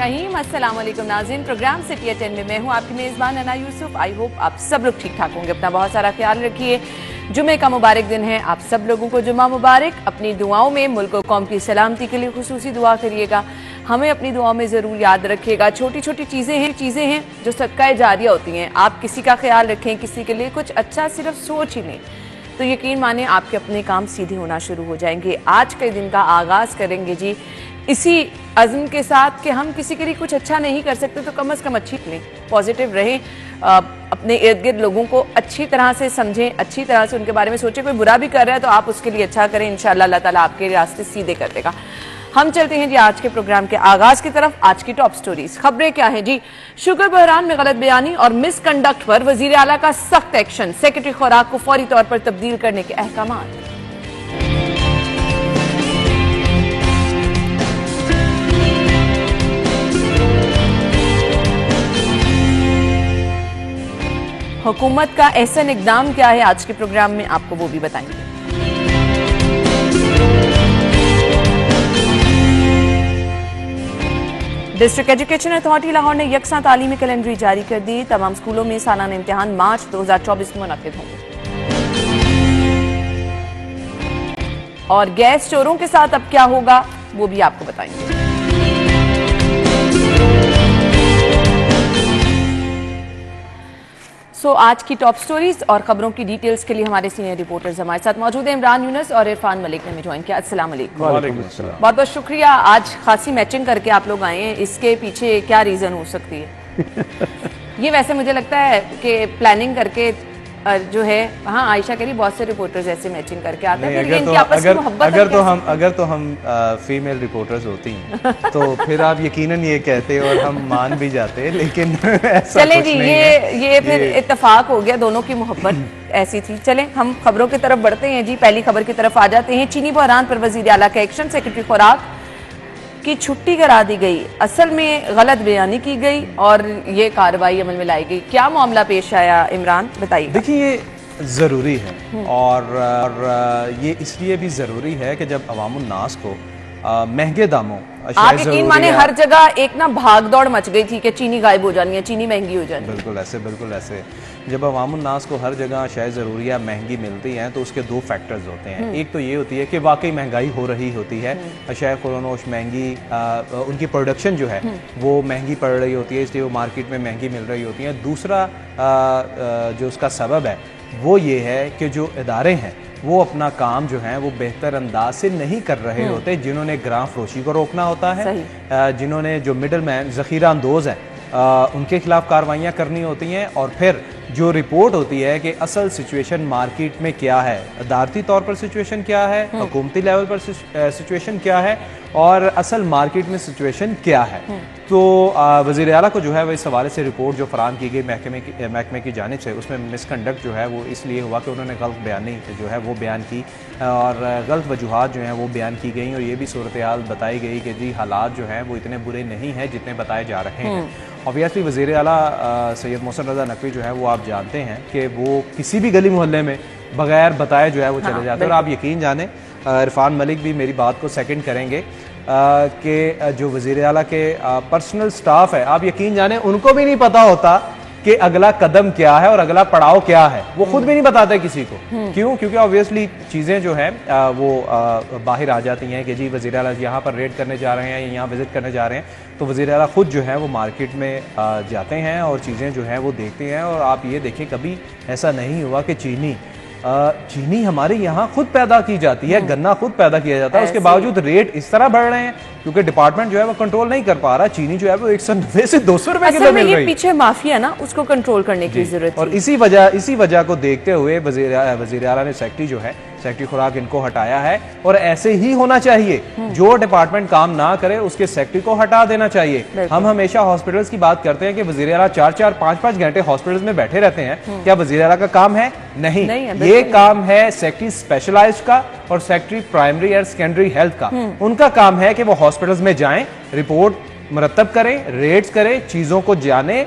रहीम। अस्सलाम वालेकुम नाज़रीन, प्रोग्राम सिटी 10 में मैं हूँ आपकी मेज़बान अना यूसुफ। आई होप आप सब लोग ठीक ठाक होंगे। अपना बहुत सारा ख्याल रखिए। जुमे का मुबारक दिन है, आप सब लोगों को जुमा मुबारक। अपनी दुआओं में मुल्क और कौम की सलामती के लिए खुसूसी दुआ करिएगा। हमें अपनी दुआओं में ज़रूर याद रखिएगा। छोटी छोटी चीज़ें हैं जो सदका जारिया होती हैं। आप किसी का ख्याल रखें, किसी के लिए कुछ अच्छा सिर्फ सोच ही लें तो यकीन माने आपके अपने काम सीधे होना शुरू हो जाएंगे। आज के दिन का आगाज़ करेंगे जी इसी अज़्म के साथ कि हम किसी के लिए कुछ अच्छा नहीं कर सकते तो कम से कम अच्छी लें, पॉजिटिव रहें, अपने इर्द गिर्द लोगों को अच्छी तरह से समझें, अच्छी तरह से उनके बारे में सोचें। कोई बुरा भी कर रहा है तो आप उसके लिए अच्छा करें, इंशाअल्लाह अल्लाह ताला आपके रास्ते सीधे कर देगा। हम चलते हैं जी आज के प्रोग्राम के आगाज की तरफ। आज की टॉप स्टोरीज खबरें क्या हैं जी। शुगर बहरान में गलत बयानी और मिसकंडक्ट पर वजीर आला का सख्त एक्शन, सेक्रेटरी खुराक को फौरी तौर पर तब्दील करने के अहकामात। हुकूमत का ऐसा इकदाम क्या है, आज के प्रोग्राम में आपको वो भी बताएंगे। डिस्ट्रिक्ट एजुकेशन अथॉरिटी लाहौर ने यकसा तालीमी कैलेंडर जारी कर दी। तमाम स्कूलों में सालाना इम्तिहान मार्च 2024 में मुनक्किद होंगे। और गैस चोरों के साथ अब क्या होगा वो भी आपको बताएंगे। आज की टॉप स्टोरीज और खबरों की डिटेल्स के लिए हमारे सीनियर रिपोर्टर्स हमारे साथ मौजूद हैं। इमरान यूनुस और इरफान मलिक ने हमें ज्वाइन किया। अस्सलाम वालेकुम। बहुत बहुत शुक्रिया। आज खासी मैचिंग करके आप लोग आए हैं, इसके पीछे क्या रीजन हो सकती है? ये वैसे मुझे लगता है कि प्लानिंग करके जो है, हाँ आयशा कह रही बहुत से रिपोर्टर्स ऐसे मैचिंग करके आते हैं। अगर तो हम फीमेल रिपोर्टर्स होती हैं तो फिर आप यकीनन ये कहते और हम मान भी जाते, लेकिन ऐसा चले जी ये फिर इत्तेफाक हो गया, दोनों की मोहब्बत ऐसी थी। चले हम खबरों की तरफ बढ़ते हैं जी। पहली खबर की तरफ आ जाते हैं। चीनी बहरान पर वजीर आला का एक्शन, सेक्रेटरी खुराक की छुट्टी करा दी गई। असल में गलत बयानी की गई और ये कार्रवाई अमल में लाई गई। क्या मामला पेश आया इमरान, बताइए। देखिए ये ज़रूरी है और ये इसलिए भी ज़रूरी है कि जब अवामुन्नास को महंगे दामों, आप यकीन माने हर जगह एक ना भाग दौड़ मच गई थी कि चीनी गायब हो जानी है, चीनी महंगी हो जानी है। बिल्कुल ऐसे जब अवामुन्नास को हर जगह शायद ज़रूरियाँ महंगी मिलती हैं तो उसके दो फैक्टर्स होते हैं। एक तो ये होती है कि वाकई महंगाई हो रही होती है, शायद खुरोनोश महंगी, उनकी प्रोडक्शन जो है वो महंगी पड़ रही होती है, इसलिए वो मार्केट में महंगी मिल रही होती है। दूसरा जो उसका सबब है वो ये है कि जो इदारे हैं वो अपना काम जो है वो बेहतर अंदाज से नहीं कर रहे होते। जिन्होंने ग्राम फरोशी को रोकना होता है, जिन्होंने जो मिडल मैन ज़ख़ीरा अंदोज़ हैं उनके खिलाफ कार्रवाइयाँ करनी होती हैं, और फिर जो रिपोर्ट होती है कि असल सिचुएशन मार्केट में क्या है, अदालती तौर पर सिचुएशन क्या है, हुकूमती लेवल पर सिचुएशन क्या है और असल मार्केट में सिचुएशन क्या है। तो वज़ीर आला को जो है वो इस हवाले से रिपोर्ट जो फराहम की गई महकमे की जानिब से, उसमें मिसकंडक्ट जो है वो इसलिए हुआ कि उन्होंने गलत बयानी जो है वो बयान की और गलत वजूहात जो हैं वो बयान की गई, और ये भी सूरत हाल बताई गई कि जी हालात जो हैं वो इतने बुरे नहीं हैं जितने बताए जा रहे हैं। ऑब्वियसली वज़ीर आला सैयद मोहसिन रज़ा नकवी जो है वो आप जानते हैं कि वो किसी भी गली मोहल्ले में बगैर बताए जो है वो चले जाते हैं। और आप यकीन जाने, इरफान मलिक भी मेरी बात को सेकंड करेंगे कि जो वज़ीर आला के पर्सनल स्टाफ है, आप यकीन जाने उनको भी नहीं पता होता कि अगला कदम क्या है और अगला पड़ाव क्या है। वो खुद भी नहीं बताते किसी को। क्यों? क्योंकि ऑब्वियसली चीज़ें जो है वो बाहर आ जाती हैं कि जी वज़ीर आला यहाँ पर रेड करने जा रहे हैं या यहाँ विजिट करने जा रहे हैं, तो वज़ीर आला खुद जो है वो मार्केट में जाते हैं और चीज़ें जो हैं वो देखते हैं। और आप ये देखें, कभी ऐसा नहीं हुआ कि चीनी हमारे यहाँ खुद पैदा की जाती है, गन्ना खुद पैदा किया जाता है, उसके बावजूद रेट इस तरह बढ़ रहे हैं क्योंकि डिपार्टमेंट जो है वो कंट्रोल नहीं कर पा रहा। चीनी जो है वो 190 से 200 रुपए किलो मिल रही है। पीछे माफिया ना, उसको कंट्रोल करने की जरूरत। और इसी वजह को देखते हुए वज़ीर आला ने सेक्रेटरी खुराक इनको हटाया है, और ऐसे ही होना चाहिए। जो डिपार्टमेंट काम ना करे उसके सेक्रेटरी को हटा देना चाहिए। हम हमेशा हॉस्पिटल्स की बात करते हैं कि वज़ीर आला 4-4, 5-5 घंटे हॉस्पिटल्स में बैठे रहते हैं। क्या वज़ीर आला का काम है? नहीं, ये काम है सेक्रेटरी स्पेशलाइज्ड का और सेक्रेटरी प्राइमरी और सेकेंडरी हेल्थ का। उनका काम है कि वो हॉस्पिटल्स में जाएं, रिपोर्ट मुरतब करें, रेट्स करें, चीजों को जाने,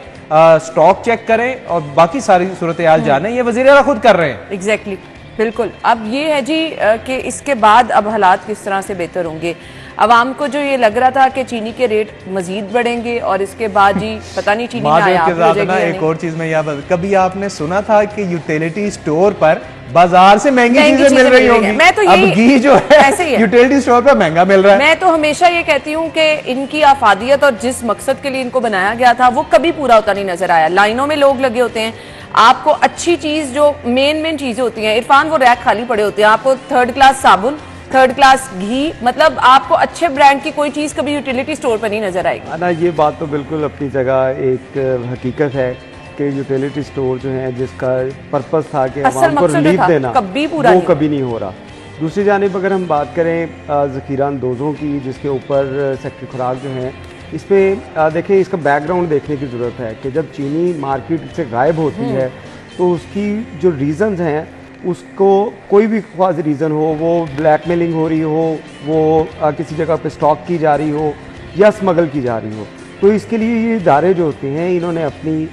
स्टॉक चेक करें और बाकी सारी सूरत हाल जाने। ये वज़ीर आला खुद कर रहे हैं। एग्जैक्टली, बिल्कुल। अब ये है जी कि इसके बाद अब हालात किस तरह से बेहतर होंगे। आवाम को जो ये लग रहा था कि चीनी के रेट मजीद बढ़ेंगे और इसके बाद जी पता नहीं चीनी में एक और चीज में कभी आपने सुना था कि यूटिलिटी स्टोर पर बाजार से महंगी चीजें मिल रही होंगी? मैं तो अब घी जो है यूटिलिटी स्टोर पर महंगा मिल रहा है। मैं तो हमेशा ये कहती हूँ कि इनकी आफादियत और जिस मकसद के लिए इनको बनाया गया था वो कभी पूरा होता नहीं नजर आया। लाइनों में लोग लगे होते हैं, आपको अच्छी चीज जो मेन चीजें होती हैं, इरफान वो रैक खाली पड़े होते हैं, आपको 3rd क्लास साबुन, 3rd क्लास घी, मतलब आपको अच्छे ब्रांड की कोई चीज कभी यूटिलिटी स्टोर पर नहीं नजर आएगी ना। ये बात तो बिल्कुल अपनी जगह एक हकीकत है कि यूटिलिटी स्टोर जो है जिसका पर्पस था कि आवाम को रिलीफ देना, वो कभी नहीं हो रहा। दूसरी जानिब अगर हम बात करें ज़ख़ीरा अंदोज़ों की, जिसके ऊपर सेक्रेटरी खुराक जो है, इस पर देखें, इसका बैकग्राउंड देखने की ज़रूरत है कि जब चीनी मार्केट से गायब होती है तो उसकी जो रीज़न्स हैं, उसको कोई भी ख़ास रीज़न हो, वो ब्लैकमेलिंग हो रही हो, वो किसी जगह पे स्टॉक की जा रही हो या स्मगल की जा रही हो, तो इसके लिए ये इदारे जो होते हैं इन्होंने अपनी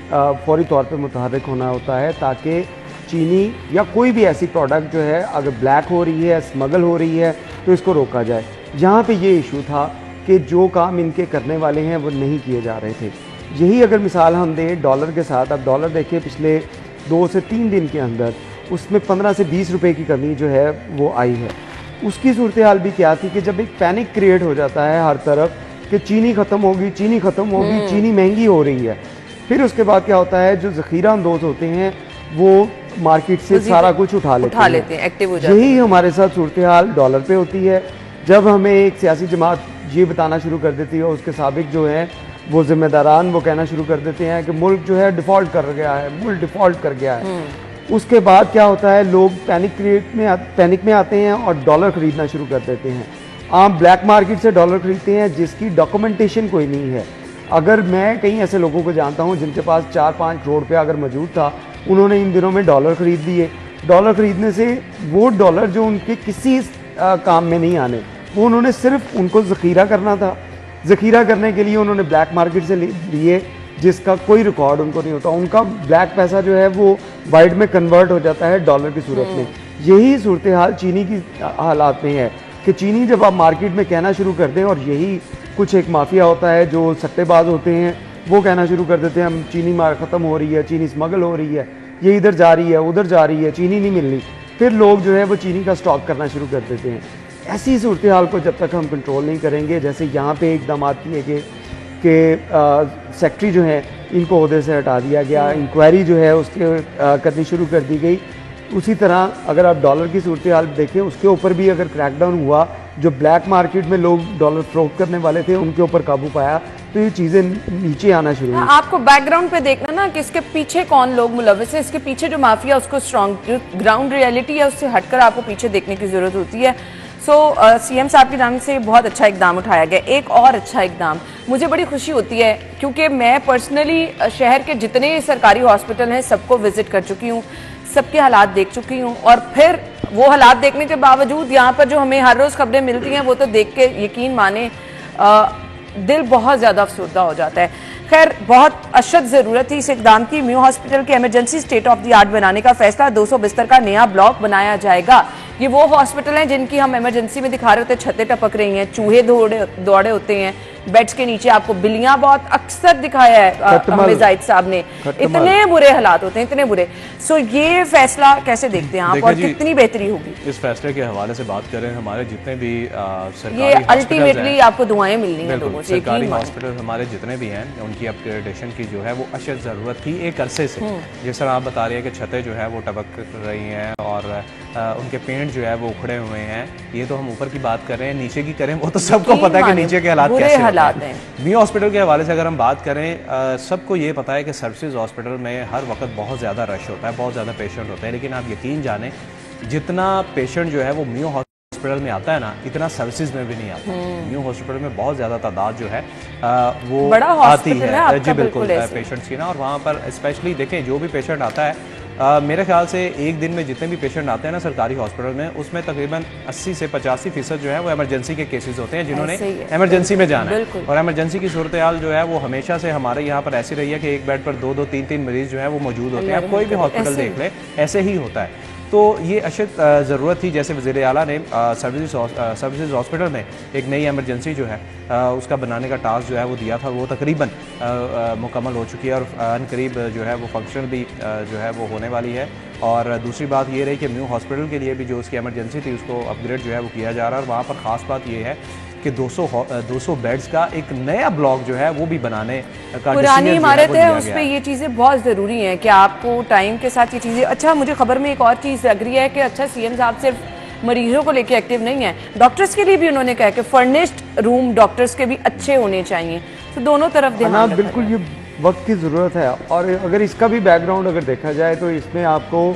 फौरी तौर पे मुतहर्रिक होना होता है ताकि चीनी या कोई भी ऐसी प्रोडक्ट जो है अगर ब्लैक हो रही है, स्मगल हो रही है, तो इसको रोका जाए। यहाँ पे ये इशू था कि जो काम इनके करने वाले हैं वो नहीं किए जा रहे थे। यही अगर मिसाल हम दें डॉलर के साथ, अब डॉलर देखिए पिछले 2 से 3 दिन के अंदर उसमें 15 से 20 रुपये की कमी जो है वो आई है। उसकी सूरत हाल भी क्या थी कि जब एक पैनिक क्रिएट हो जाता है हर तरफ कि चीनी ख़त्म होगी, चीनी ख़त्म होगी, चीनी महंगी हो रही है, फिर उसके बाद क्या होता है, जो ज़ख़ीरा अंदोज़ होते हैं वो मार्केट से सारा कुछ उठा लेते हैं, एक्टिव हो जाते हैं। यही हमारे साथ सूरत हाल डॉलर पे होती है। जब हमें एक सियासी जमात ये बताना शुरू कर देती है, उसके साबिक जो है वो जिम्मेदारान वो कहना शुरू कर देते हैं कि मुल्क जो है डिफ़ॉल्ट कर गया है, मुल्क डिफ़ॉल्ट कर गया है, उसके बाद क्या होता है, लोग पैनिक में आते हैं और डॉलर ख़रीदना शुरू कर देते हैं। आप ब्लैक मार्केट से डॉलर खरीदते हैं जिसकी डॉक्यूमेंटेशन कोई नहीं है। अगर मैं कई ऐसे लोगों को जानता हूं जिनके पास 4-5 करोड़ रुपया अगर मौजूद था, उन्होंने इन दिनों में डॉलर खरीद लिए। डॉलर खरीदने से वो डॉलर जो उनके किसी काम में नहीं आने, वो उन्होंने सिर्फ उनको ज़ख़ीरा करना था। ज़ख़ीरा करने के लिए उन्होंने ब्लैक मार्केट से लिए जिसका कोई रिकॉर्ड उनको नहीं होता। उनका ब्लैक पैसा जो है वो वाइट में कन्वर्ट हो जाता है डॉलर की सूरत में। यही सूरत हाल चीनी की हालात में है कि चीनी जब आप मार्केट में कहना शुरू कर दें, और यही कुछ एक माफिया होता है जो सट्टेबाज होते हैं, वो कहना शुरू कर देते हैं हम चीनी ख़त्म हो रही है, चीनी स्मगल हो रही है, ये इधर जा रही है, उधर जा रही है, चीनी नहीं मिल रही, फिर लोग जो है वो चीनी का स्टॉक करना शुरू कर देते हैं। ऐसी सूरत हाल को जब तक हम कंट्रोल नहीं करेंगे, जैसे यहाँ पे इकदाम किए गए कि सेक्रेटरी जो है इनको ओहदे से हटा दिया गया, इंक्वायरी जो है उसके करनी शुरू कर दी गई, उसी तरह अगर आप डॉलर की सूरत हाल देखें, उसके ऊपर भी अगर क्रैकडाउन हुआ, जो ब्लैक मार्केट में लोग डॉलर फरोख्त करने वाले थे उनके ऊपर काबू पाया, तो ये चीज़ें नीचे आना शुरू हुई। आपको बैकग्राउंड पे देखना ना कि इसके पीछे कौन लोग मुलविस है, इसके पीछे जो माफिया उसको स्ट्रॉन्ग ग्राउंड रियलिटी है उससे हटकर आपको पीछे देखने की जरूरत होती है। सीएम साहब की जानिब से बहुत अच्छा इकदाम उठाया गया। एक और अच्छा इकदाम, मुझे बड़ी खुशी होती है क्योंकि मैं पर्सनली शहर के जितने सरकारी हॉस्पिटल हैं सबको विजिट कर चुकी हूँ, सबके हालात देख चुकी हूँ, और फिर वो हालात देखने के बावजूद यहाँ पर जो हमें हर रोज खबरें मिलती हैं वो तो देख के यकीन माने दिल बहुत ज्यादा अफसरदा हो जाता है। खैर, बहुत अशद जरूरत थी इस इकदाम की। म्यू हॉस्पिटल के emergency state of the art बनाने का फैसला, 200 बिस्तर का नया ब्लॉक बनाया जाएगा। ये वो हॉस्पिटल हैं जिनकी हम इमरजेंसी में दिखा रहे होते, छतें टपक रही हैं, चूहे दौड़े होते हैं, बेड्स के नीचे आपको बिल्लियां बहुत अक्सर दिखाया है हमें जाहिद साहब ने, इतने बुरे हालात होते हैं, इतने बुरे। सो ये फैसला कैसे देखते हैं आप और कितनी बेहतरी होगी? इस फैसले के हवाले से बात करें, हमारे जितने भी सरकारी ये अल्टीमेटली आपको दुआएं मिलनी है लोगों से। सरकारी हॉस्पिटल हमारे जितने भी हैं उनकी अपग्रेडेशन की जो है वो अशद ज़रूरत थी एक अरसे से। जिस तरह आप बता रही है कि छतें जो है वो टपक रही हैं और उनके पेंट जो है वो उखड़े हुए हैं। ये तो हम ऊपर की बात कर रहे हैं, नीचे की करें वो तो सबको पता है कि नीचे के हालात कैसे हैं। म्यू हॉस्पिटल के हवाले से अगर हम बात करें, सबको ये पता है कि सर्विसेज हॉस्पिटल में हर वक्त बहुत ज़्यादा रश होता है, बहुत ज़्यादा पेशेंट होते हैं, लेकिन आप यकीन जाने जितना पेशेंट जो है वो म्यू हॉस्पिटल में आता है ना, इतना सर्विसेज में भी नहीं आता। म्यू हॉस्पिटल में बहुत ज़्यादा तादाद जो है वो आती है जी बिल्कुल पेशेंट्स की ना, और वहाँ पर स्पेशली देखें जो भी पेशेंट आता है, मेरे ख्याल से एक दिन में जितने भी पेशेंट आते हैं ना सरकारी हॉस्पिटल में, उसमें तकरीबन 80 से 85% जो है वो इमरजेंसी के केसेस होते हैं जिन्होंने इमरजेंसी में जाना है। और इमरजेंसी की सूरत हाल जो है वो हमेशा से हमारे यहाँ पर ऐसी रही है कि एक बेड पर 2-2, 3-3 मरीज जो है वो मौजूद होते हैं। आप कोई भी हॉस्पिटल देख ले ऐसे ही होता है। तो ये अशद ज़रूरत थी। जैसे वज़ीर आला ने सर्विसेज हॉस्पिटल में एक नई एमरजेंसी जो है उसका बनाने का टास्क जो है वो दिया था, वो तकरीबन मुकम्मल हो चुकी है और अनकरीब जो है वो फंक्शनल भी जो है वो होने वाली है। और दूसरी बात ये रही कि न्यू हॉस्पिटल के लिए भी जो उसकी एमरजेंसी थी उसको अपग्रेड जो है वो किया जा रहा है। और वहाँ पर ख़ास बात ये है कि 200 बेड्स का एक नया ब्लॉक जो है वो भी बनाने का, पुरानी इमारत है उस पर ये चीज़ें बहुत ज़रूरी हैं कि आपको टाइम के साथ ये चीज़ें। अच्छा, मुझे खबर में एक और चीज़ लग रही है कि अच्छा सीएम साहब सिर्फ मरीजों को लेके एक्टिव नहीं है, डॉक्टर्स के लिए भी उन्होंने कहा कि फर्निश्ड रूम डॉक्टर्स के भी अच्छे होने चाहिए। तो दोनों तरफ ध्यान, बिल्कुल ये वक्त की ज़रूरत है। और अगर इसका भी बैकग्राउंड अगर देखा जाए तो इसमें आपको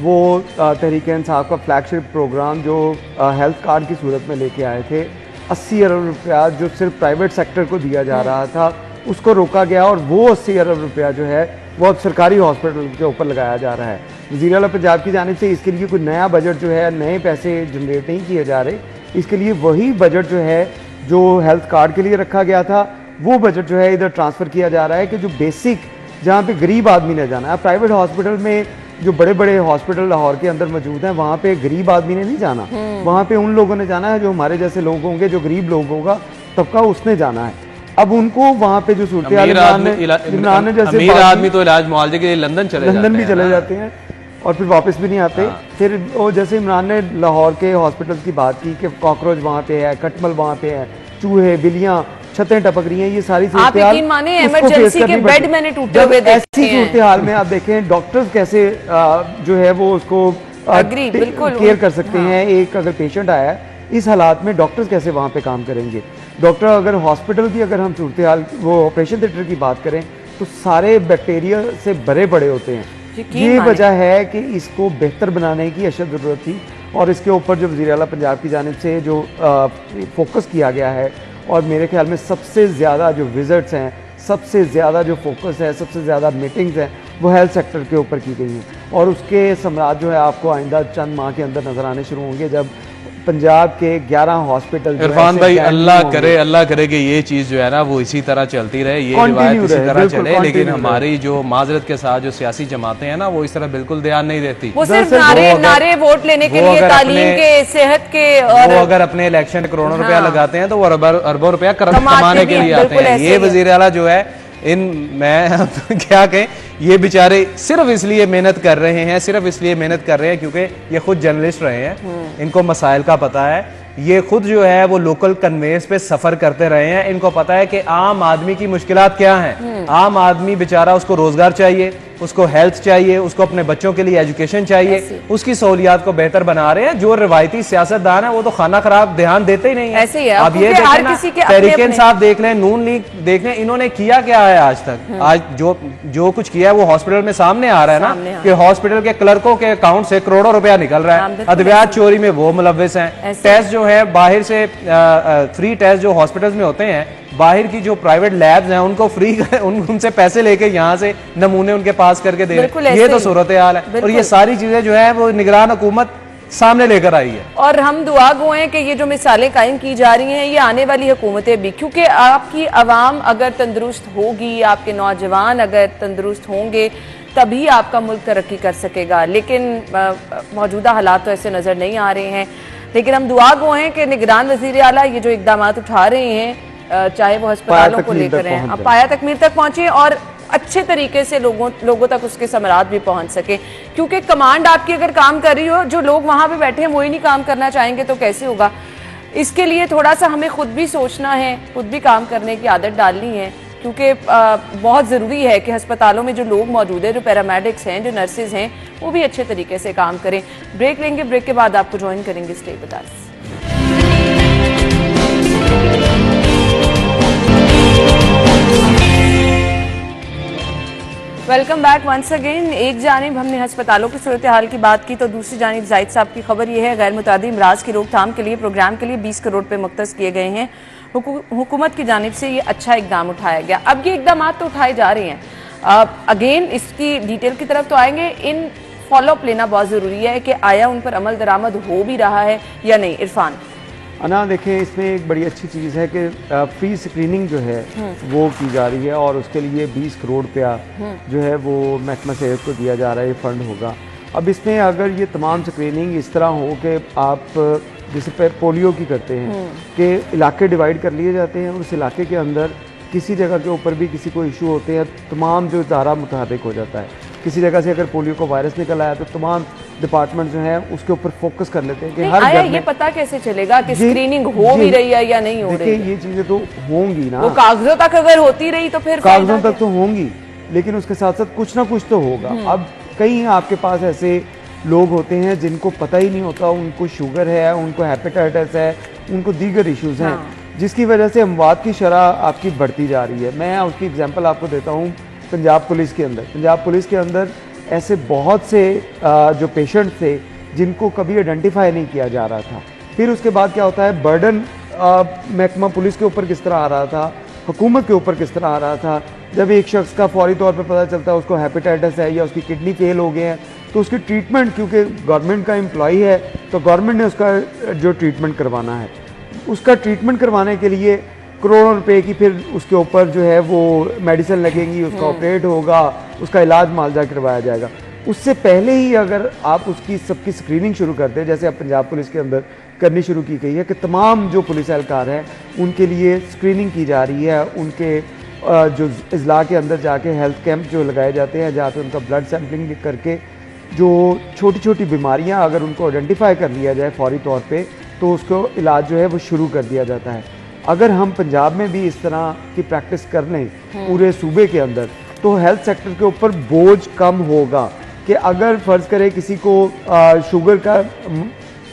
वो तहरीक इंसाफ का फ्लैगशिप प्रोग्राम जो हेल्थ कार्ड की सूरत में लेके आए थे, 80 अरब रुपया जो सिर्फ प्राइवेट सेक्टर को दिया जा रहा था उसको रोका गया और वो 80 अरब रुपया जो है वो अब सरकारी हॉस्पिटल के ऊपर लगाया जा रहा है। वज़ीर आला पंजाब की जानिब से इसके लिए कोई नया बजट जो है, नए पैसे जनरेट नहीं किए जा रहे। इसके लिए वही बजट जो है जो हेल्थ कार्ड के लिए रखा गया था वो बजट जो है इधर ट्रांसफ़र किया जा रहा है कि जो बेसिक, जहाँ पे गरीब आदमी ने जाना है। प्राइवेट हॉस्पिटल में जो बड़े बड़े हॉस्पिटल लाहौर के अंदर मौजूद हैं वहाँ पे गरीब आदमी ने नहीं जाना, वहाँ पे उन लोगों ने जाना है जो हमारे जैसे लोग होंगे, जो गरीब लोग होगा तबका उसने जाना है। अब उनको वहाँ पे जो सूरत इमरान ने जैसे अमीर आदमी तो इलाज मुआवजे के लिए लंदन भी चले जाते हैं और फिर वापस भी नहीं आते। फिर वो जैसे इमरान ने लाहौर के हॉस्पिटल की बात की कि कॉकरोच वहाँ पे है, कटमल वहाँ पे है, चूहे बिल्लियाँ छतें टपक रही हैं, ये सारी इमरजेंसी के बेड मैंने टूटे हुए देखे हैं। ऐसी सूरत हाल में आप देखें डॉक्टर्स कैसे जो है वो उसको केयर कर सकते हैं। एक अगर पेशेंट आया है इस हालात में डॉक्टर्स कैसे वहाँ पे काम करेंगे। डॉक्टर अगर हॉस्पिटल की अगर हम सूरत हाल वो ऑपरेशन थिएटर की बात करें तो सारे बैक्टीरिया से भरे पड़े होते हैं। ये वजह है कि इसको बेहतर बनाने की अशद ज़रूरत थी और इसके ऊपर जो वज़ीर आला पंजाब की जानिब से जो फोकस किया गया है और मेरे ख्याल में सबसे ज़्यादा जो विजिट्स हैं, सबसे ज़्यादा जो फोकस है, सबसे ज़्यादा मीटिंग्स हैं वो हेल्थ सेक्टर के ऊपर की गई हैं और उसके समरात जो है आपको आइंदा चंद माह के अंदर नजर आने शुरू होंगे जब पंजाब के 11 हॉस्पिटल। इरफान भाई अल्लाह करे कि ये चीज़ जो है ना वो इसी तरह चलती रहे, ये रिवायत इसी तरह चले। लेकिन हमारी जो माजरत के साथ जो सियासी जमातें हैं ना वो इस तरह बिल्कुल ध्यान नहीं देती। वो सिर्फ नारे वोट लेने के लिए, तालीम के, सेहत के, और वो अगर अपने इलेक्शन करोड़ों रुपया लगाते हैं तो वो अरबों रुपया कमाने के लिए आते हैं। ये वज़ीर आला जो है मैं क्या कहें, ये बेचारे सिर्फ इसलिए मेहनत कर रहे हैं, सिर्फ इसलिए मेहनत कर रहे हैं क्योंकि ये खुद जर्नलिस्ट रहे हैं, इनको मसाइल का पता है। ये खुद जो है वो लोकल कन्वेंस पे सफर करते रहे हैं, इनको पता है कि आम आदमी की मुश्किलात क्या हैं। आम आदमी बेचारा, उसको रोजगार चाहिए, उसको हेल्थ चाहिए, उसको अपने बच्चों के लिए एजुकेशन चाहिए, उसकी सहूलियात को बेहतर बना रहे हैं। जो रिवायती सियासतदान है वो तो खाना खराब ध्यान देते ही नहीं है। ऐसे ही है। अब ये तहरीक इंसाफ देख लें, नून लीग देख लें, इन्होंने किया क्या है आज तक। आज जो कुछ किया है वो हॉस्पिटल में सामने आ रहा है ना कि हॉस्पिटल के क्लर्कों के अकाउंट से करोड़ों रुपया निकल रहा है। अद्वियात चोरी में वो मुलव्विस हैं। टेस्ट जो है बाहर से फ्री टेस्ट जो हॉस्पिटल्स में होते हैं, बाहर की जो प्राइवेट लैब्स हैं उनको फ्री उनसे पैसे लेके यहाँ से नमूने उनके पास करके दे रहे हैं। ये तो सूरत हाल है और ये सारी चीजें जो है वो निगरान हुकूमत सामने लेकर आई है। और हम दुआ गो हैं कि ये जो मिसालें कायम की जा रही हैं ये आने वाली हुकूमतें भी, क्योंकि आपकी आवाम अगर तंदुरुस्त होगी, आपके नौजवान अगर तंदुरुस्त होंगे तभी आपका मुल्क तरक्की कर सकेगा। लेकिन मौजूदा हालात तो ऐसे नजर नहीं आ रहे हैं। लेकिन हम दुआ गो हैं कि निगरान वज़ीर आला ये जो इकदाम उठा रहे हैं, चाहे वो अस्पतालों को लेकर हैं, अब पाया तकमील तक पहुंचे और अच्छे तरीके से लोगों तक उसके समरात भी पहुंच सके। क्योंकि कमांड आपकी अगर काम कर रही हो, जो लोग वहां पे बैठे हैं वही नहीं काम करना चाहेंगे तो कैसे होगा। इसके लिए थोड़ा सा हमें खुद भी सोचना है, खुद भी काम करने की आदत डालनी है, क्योंकि बहुत ज़रूरी है कि अस्पतालों में जो लोग मौजूद हैं, जो पैरामेडिक्स हैं, जो नर्सेज हैं, वो भी अच्छे तरीके से काम करें। ब्रेक लेंगे, ब्रेक के बाद आपको ज्वाइन करेंगे stay with us. Welcome back once again. एक जानिब हमने अस्पतालों की सूरत हाल की बात की तो दूसरी जानिब जाहिद साहब की खबर यह है, गैर मुतादी अमराज की रोकथाम के लिए प्रोग्राम के लिए 20 करोड़ रुपए मुख्तस किए गए हैं। हुकूमत की जानिब से ये अच्छा इकदाम उठाया गया। अब ये इकदाम तो उठाए जा रहे हैं, अगेन इसकी डिटेल की तरफ तो आएंगे। इन फॉलोअप लेना बहुत ज़रूरी है कि आया उन पर अमल दरामद हो भी रहा है या नहीं। इरफान अना देखें, इसमें एक बड़ी अच्छी चीज़ है कि फ्री स्क्रीनिंग जो है वो की जा रही है और उसके लिए 20 करोड़ रुपया जो है वो महकमा सेहत को दिया जा रहा है, ये फंड होगा। अब इसमें अगर ये तमाम स्क्रीनिंग इस तरह हो कि आप जैसे पोलियो की करते हैं कि इलाके डिवाइड कर लिए जाते हैं, उस इलाके के अंदर किसी जगह के ऊपर भी किसी को इशू होते हैं, तमाम जो इदारा मुताबिक हो जाता है। किसी जगह से अगर पोलियो को वायरस निकल आया तो तमाम डिपार्टमेंट जो है उसके ऊपर फोकस कर लेते हैं कि हर घर में। ये पता कैसे चलेगा कि स्क्रीनिंग हो भी रही है या नहीं हो रही है? ये चीजें तो होंगी ना, वो कागजों तक अगर होती रही तो फिर कागजों तक तो होंगी, लेकिन उसके साथ साथ कुछ ना कुछ तो होगा। अब कई आपके पास ऐसे लोग होते हैं जिनको पता ही नहीं होता, उनको शुगर है, उनको हेपेटाइटिस है, उनको दीगर इश्यूज हैं, जिसकी वजह से अमवात की शरह आपकी बढ़ती जा रही है। मैं उसकी एग्जांपल आपको देता हूँ। पंजाब पुलिस के अंदर ऐसे बहुत से जो पेशेंट थे जिनको कभी आइडेंटिफाई नहीं किया जा रहा था। फिर उसके बाद क्या होता है, बर्डन महकमा पुलिस के ऊपर किस तरह आ रहा था, हुकूमत के ऊपर किस तरह आ रहा था। जब एक शख्स का फौरी तौर पर पता चलता है उसको हेपेटाइटिस है या उसकी किडनी फेल हो गए हैं, तो उसकी ट्रीटमेंट, क्योंकि गवर्नमेंट का एम्प्लॉई है तो गवर्नमेंट ने उसका जो ट्रीटमेंट करवाना है, उसका ट्रीटमेंट करवाने के लिए करोड़ों रुपए की फिर उसके ऊपर जो है वो मेडिसिन लगेंगी, उसका ऑपरेट होगा, उसका इलाज मुआवजा करवाया जाएगा। उससे पहले ही अगर आप उसकी सबकी स्क्रीनिंग शुरू करते हैं, जैसे अब पंजाब पुलिस के अंदर करनी शुरू की गई है कि तमाम जो पुलिस एहलकार हैं उनके लिए स्क्रीनिंग की जा रही है, उनके जो इजला के अंदर जाके हेल्थ कैंप जो लगाए जाते हैं जहाँ पे उनका ब्लड सैम्पलिंग करके जो छोटी छोटी बीमारियाँ अगर उनको आइडेंटिफाई कर लिया जाए फौरी तौर पे, तो उसको इलाज जो है वो शुरू कर दिया जाता है। अगर हम पंजाब में भी इस तरह की प्रैक्टिस कर लें पूरे सूबे के अंदर, तो हेल्थ सेक्टर के ऊपर बोझ कम होगा। कि अगर फ़र्ज़ करें किसी को शुगर का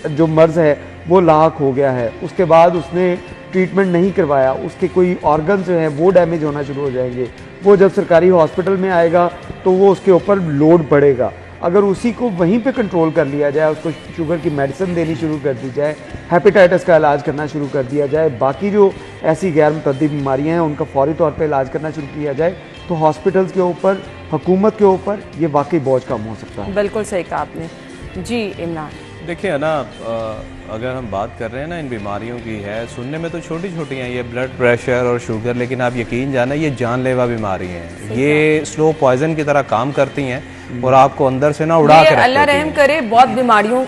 जो मर्ज़ है वो लाक हो गया है, उसके बाद उसने ट्रीटमेंट नहीं करवाया, उसके कोई ऑर्गन जो हैं वो डैमेज होना शुरू हो जाएंगे। वो जब सरकारी हॉस्पिटल में आएगा तो वो उसके ऊपर लोड पड़ेगा। अगर उसी को वहीं पे कंट्रोल कर लिया जाए, उसको शुगर की मेडिसिन देनी शुरू कर दी जाए, हेपेटाइटिस का इलाज करना शुरू कर दिया जाए, बाकी जो ऐसी गैर मुतअद्दी बीमारियां हैं उनका फौरी तौर पे इलाज करना शुरू किया जाए, तो हॉस्पिटल्स के ऊपर, हुकूमत के ऊपर ये वाकई बोझ कम हो सकता है। बिल्कुल सही कहा आपने जी। इमरान, देखिए ना, अगर हम बात कर रहे हैं ना इन बीमारियों की, है सुनने में तो छोटी छोटी हैं ये ब्लड प्रेशर और शुगर, लेकिन आप यकीन जाना ये जानलेवा बीमारी हैं। ये स्लो पॉइजन की तरह काम करती हैं और आपको अंदर से ना उड़ा के अल्लाह रहम करे। बहुत बीमारियों,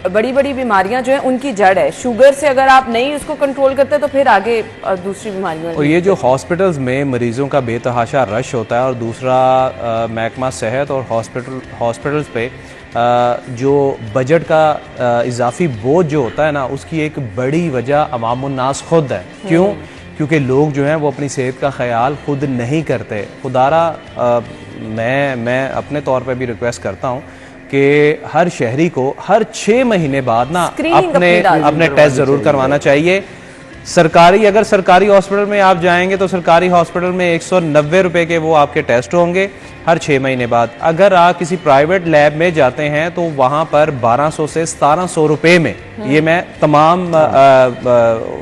बड़ी बड़ी बीमारियां जो है उनकी जड़ है शुगर से। अगर आप नहीं उसको कंट्रोल करते तो फिर आगे दूसरी बीमारियों। और ये जो हॉस्पिटल्स में मरीजों का बेतहाशा रश होता है, और दूसरा महकमा सेहत और हॉस्पिटल्स पे जो बजट का इजाफी बोझ जो होता है ना, उसकी एक बड़ी वजह अवामुन्नास खुद है। क्यों? क्योंकि लोग जो हैं वो अपनी सेहत का ख्याल खुद नहीं करते। खुदारा मैं अपने तौर पे भी रिक्वेस्ट करता हूँ कि हर शहरी को हर 6 महीने बाद ना अपने टेस्ट ज़रूर करवाना चाहिए। अगर सरकारी हॉस्पिटल में आप जाएंगे तो सरकारी हॉस्पिटल में 190 रुपए के वो आपके टेस्ट होंगे हर 6 महीने बाद। अगर आप किसी प्राइवेट लैब में जाते हैं तो वहां पर 1200 से 1700 रुपए में, ये मैं तमाम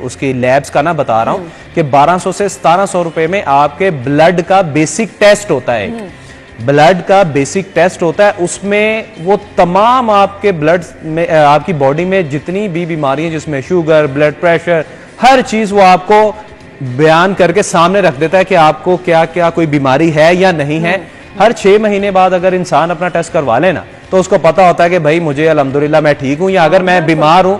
उसकी लैब्स का ना बता रहा हूं कि 1200 से 1700 रुपए में आपके ब्लड का बेसिक टेस्ट होता है। ब्लड का बेसिक टेस्ट होता है, उसमें वो तमाम आपके ब्लड में, आपकी बॉडी में जितनी भी बीमारियां, जिसमें शुगर, ब्लड प्रेशर, हर चीज वो आपको बयान करके सामने रख देता है कि आपको क्या क्या कोई बीमारी है या नहीं है। हर 6 महीने बाद अगर इंसान अपना टेस्ट करवा लेना तो उसको पता होता है कि भाई मुझे अल्हम्दुलिल्लाह मैं ठीक हूं, या अगर मैं बीमार हूं,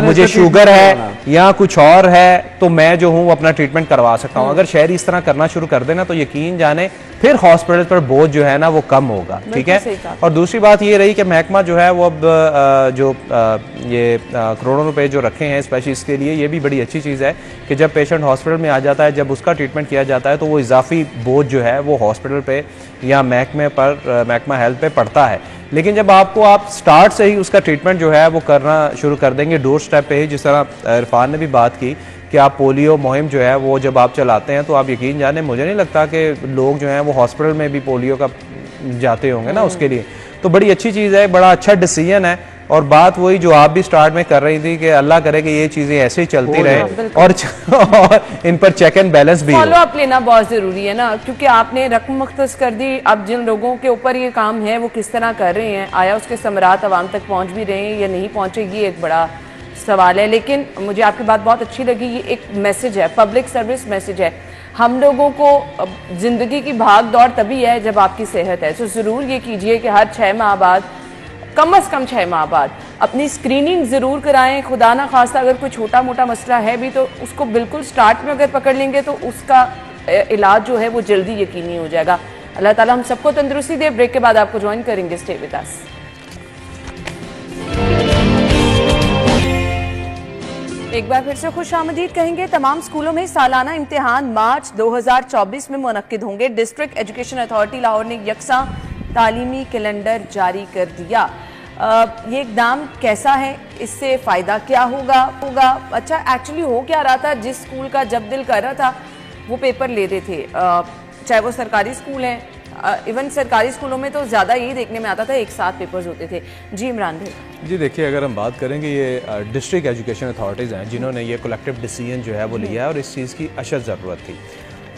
मुझे शुगर है या कुछ और है, तो मैं जो हूं अपना ट्रीटमेंट करवा सकता हूं। अगर शहरी इस तरह करना शुरू कर देना तो यकीन जाने फिर हॉस्पिटल पर बोझ जो है ना वो कम होगा। ठीक है। और दूसरी बात ये रही कि महकमा जो है वो अब जो ये करोड़ों रुपए जो रखे हैं स्पेशलिस्ट के लिए, ये भी बड़ी अच्छी चीज़ है कि जब पेशेंट हॉस्पिटल में आ जाता है, जब उसका ट्रीटमेंट किया जाता है, तो वो इजाफी बोझ जो है वो हॉस्पिटल पे या महकमा हेल्थ पे पड़ता है। लेकिन जब आप स्टार्ट से ही उसका ट्रीटमेंट जो है वो करना शुरू कर देंगे डोर स्टेप पे ही, जिस तरह इरफान ने भी बात की कि आप पोलियो मुहिम जो है वो जब आप चलाते हैं तो आप यकीन जाने, मुझे नहीं लगता कि लोग जो हैं वो हॉस्पिटल में भी पोलियो का जाते होंगे ना उसके लिए। तो बड़ी अच्छी चीज़ है, बड़ा अच्छा डिसीजन है। और बात वही जो आप भी स्टार्ट में कर रही थी कि अल्लाह करे कि ये चीजें ऐसे ही चलती रहे और इन पर चेक एंड बैलेंस भी फॉलो अप लेना बहुत जरूरी है ना, क्योंकि आपने रकम मुख्तस कर दी। अब जिन लोगों के ऊपर ये काम है वो किस तरह कर रहे हैं, आया उसके समरात आवाम तक पहुंच भी रहे हैं या नहीं पहुंचे, ये एक बड़ा सवाल है। लेकिन मुझे आपकी बात बहुत अच्छी लगी, ये एक मैसेज है, पब्लिक सर्विस मैसेज है। हम लोगों को जिंदगी की भाग दौड़ तभी है जब आपकी सेहत है, तो जरूर ये कीजिए कि हर 6 माह बाद कम से कम 6 माह बाद अपनी स्क्रीनिंग ज़रूर कराएं। खुदा ना खास्ता अगर कोई छोटा मोटा मसला है भी तो उसको बिल्कुल स्टार्ट में अगर पकड़ लेंगे तो उसका इलाज जो है वो जल्दी यकीनी हो जाएगा। अल्लाह ताला हम सबको तंदुरुस्ती दे। ब्रेक के बाद आपको ज्वाइन करेंगे, स्टे विद अस। एक बार फिर से खुश आमदीद कहेंगे। तमाम स्कूलों में सालाना इम्तिहान मार्च 2024 में मुनक्किद होंगे। डिस्ट्रिक्ट एजुकेशन अथॉरिटी लाहौर ने यकसा तालीमी कैलेंडर जारी कर दिया। ये इकदाम कैसा है, इससे फ़ायदा क्या होगा? अच्छा, एक्चुअली हो क्या रहा था, जिस स्कूल का जब दिल कर रहा था वो पेपर ले रहे थे, चाहे वो सरकारी स्कूल हैं, इवन सरकारी स्कूलों में तो ज़्यादा यही देखने में आता था एक साथ पेपर्स होते थे। जी इमरान भाई। जी देखिए, अगर हम बात करेंगे ये डिस्ट्रिक्ट एजुकेशन अथॉरिटीज़ हैं जिन्होंने ये कलेक्टिव डिसीजन जो है वो लिया है और इस चीज़ की अशद ज़रूरत थी।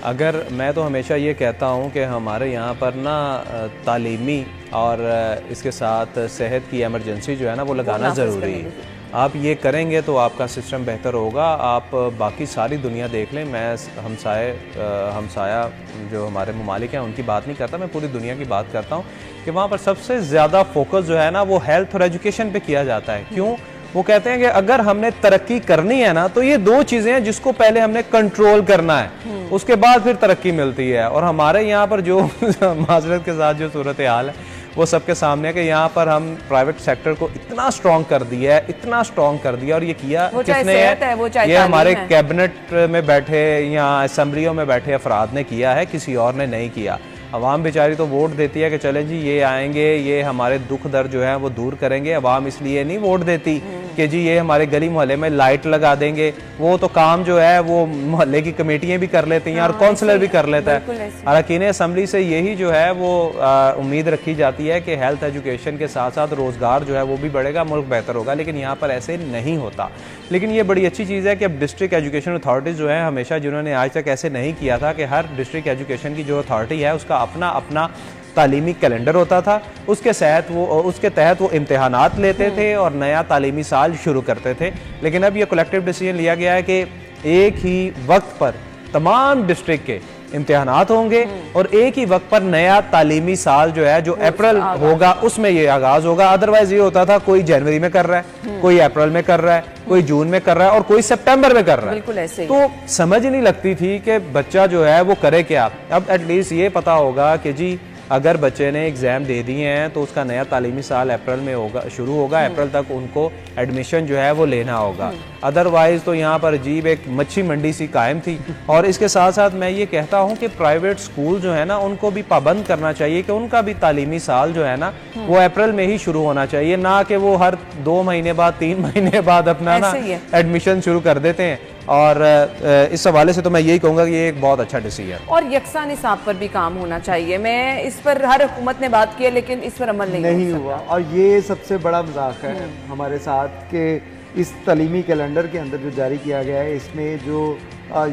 अगर मैं तो हमेशा ये कहता हूँ कि हमारे यहाँ पर ना तालीमी और इसके साथ सेहत की एमरजेंसी जो है ना वो लगाना ज़रूरी है। आप ये करेंगे तो आपका सिस्टम बेहतर होगा। आप बाकी सारी दुनिया देख लें, मैं हमसाया जो हमारे ममालिक हैं उनकी बात नहीं करता, मैं पूरी दुनिया की बात करता हूँ कि वहाँ पर सबसे ज़्यादा फोकस जो है ना वो हेल्थ और एजुकेशन पे किया जाता है। क्यों? वो कहते हैं कि अगर हमने तरक्की करनी है ना तो ये दो चीज़ें हैं जिसको पहले हमने कंट्रोल करना है, उसके बाद फिर तरक्की मिलती है। और हमारे यहाँ पर जो माजरत के साथ जो सूरत हाल है वो सबके सामने है कि यहाँ पर हम प्राइवेट सेक्टर को इतना स्ट्रॉन्ग कर दिया है, इतना स्ट्रॉन्ग कर दिया। और ये किया किसने है? ये हमारे कैबिनेट में बैठे या असेंबलियों में बैठे अफराद ने किया है, किसी और ने नहीं किया। अवाम बेचारी तो वोट देती है कि चले जी ये आएंगे, ये हमारे दुख दर्द जो है वो दूर करेंगे। अवाम इसलिए नहीं वोट देती कि जी ये हमारे गली मोहल्ले में लाइट लगा देंगे, वो तो काम जो है वो मोहल्ले की कमेटियां भी कर लेती हैं और काउंसलर भी कर लेता है। अरकान असम्बली से यही जो है वो उम्मीद रखी जाती है कि हेल्थ एजुकेशन के साथ साथ रोजगार जो है वो भी बढ़ेगा, मुल्क बेहतर होगा। लेकिन यहाँ पर ऐसे नहीं होता। लेकिन ये बड़ी अच्छी चीज़ है कि अब डिस्ट्रिक्ट एजुकेशन अथॉरिटीज़ जो है हमेशा जिन्होंने आज तक ऐसे नहीं किया था कि हर डिस्ट्रिक्ट एजुकेशन की जो अथॉरिटी है उसका अपना अपना तालीमी कैलेंडर होता था, उसके तहत वो इम्तिहानात लेते थे और नया तालीमी साल शुरू करते थे। लेकिन अब ये कलेक्टिव डिसीजन लिया गया है कि एक ही वक्त पर तमाम डिस्ट्रिक्ट के इम्तिहानात होंगे और एक ही वक्त पर नया तालीमी साल जो है जो अप्रैल होगा उसमें ये आगाज होगा। अदरवाइज ये होता था कोई जनवरी में कर रहा है, कोई अप्रैल में कर रहा है, कोई जून में कर रहा है और कोई सितंबर में कर रहा है। बिल्कुल ऐसे ही। तो समझ नहीं लगती थी कि बच्चा जो है वो करे क्या। अब एटलीस्ट ये पता होगा कि जी अगर बच्चे ने एग्ज़ाम दे दिए हैं तो उसका नया तालीमी साल अप्रैल में होगा, शुरू होगा, अप्रैल तक उनको एडमिशन जो है वो लेना होगा। अदरवाइज़ तो यहाँ पर अजीब एक मच्छी मंडी सी कायम थी। और इसके साथ साथ मैं ये कहता हूँ कि प्राइवेट स्कूल जो है ना उनको भी पाबंद करना चाहिए कि उनका भी तालीमी साल जो है ना वो अप्रैल में ही शुरू होना चाहिए, ना कि वो हर 2 महीने बाद 3 महीने बाद अपना ना एडमिशन शुरू कर देते हैं। और इस हवाले से तो मैं यही कहूँगा कि ये एक बहुत अच्छा डिसीजन है और यकसा निसाब पर भी काम होना चाहिए। मैं इस पर हर हुकूमत ने बात की है लेकिन इस पर अमल नहीं हुआ। और ये सबसे बड़ा मजाक है हमारे साथ कि इस तालीमी कैलेंडर के अंदर जो जारी किया गया है इसमें जो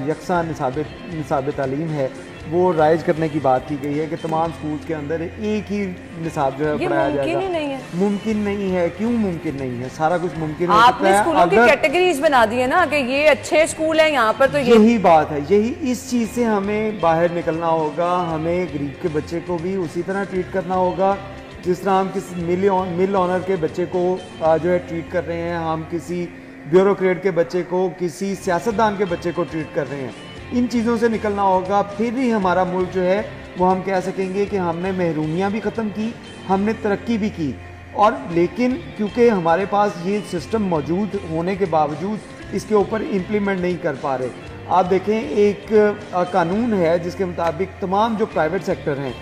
यकसा निसाब तालीम है वो राइज करने की बात की गई है कि तमाम स्कूल्स के अंदर एक ही निसाब जो है पढ़ाया जाएगा। मुमकिन नहीं है। क्यों मुमकिन नहीं है? सारा कुछ मुमकिन हो सकता है। स्कूलों की कैटेगरीज बना दी है ना कि ये अच्छे स्कूल है, यहाँ पर तो यही बात है। यही इस चीज़ से हमें बाहर निकलना होगा। हमें गरीब के बच्चे को भी उसी तरह ट्रीट करना होगा जिस तरह हम किसी मिल ऑनर के बच्चे को जो है ट्रीट कर रहे हैं, हम किसी ब्यूरोक्रेट के बच्चे को, किसी सियासतदान के बच्चे को ट्रीट कर रहे हैं। इन चीज़ों से निकलना होगा, फिर ही हमारा मुल्क जो है वो हम कह सकेंगे कि हमने महरूमियाँ भी ख़त्म की, हमने तरक्की भी की। और लेकिन क्योंकि हमारे पास ये सिस्टम मौजूद होने के बावजूद इसके ऊपर इम्प्लीमेंट नहीं कर पा रहे। आप देखें, एक कानून है जिसके मुताबिक तमाम जो प्राइवेट सेक्टर हैं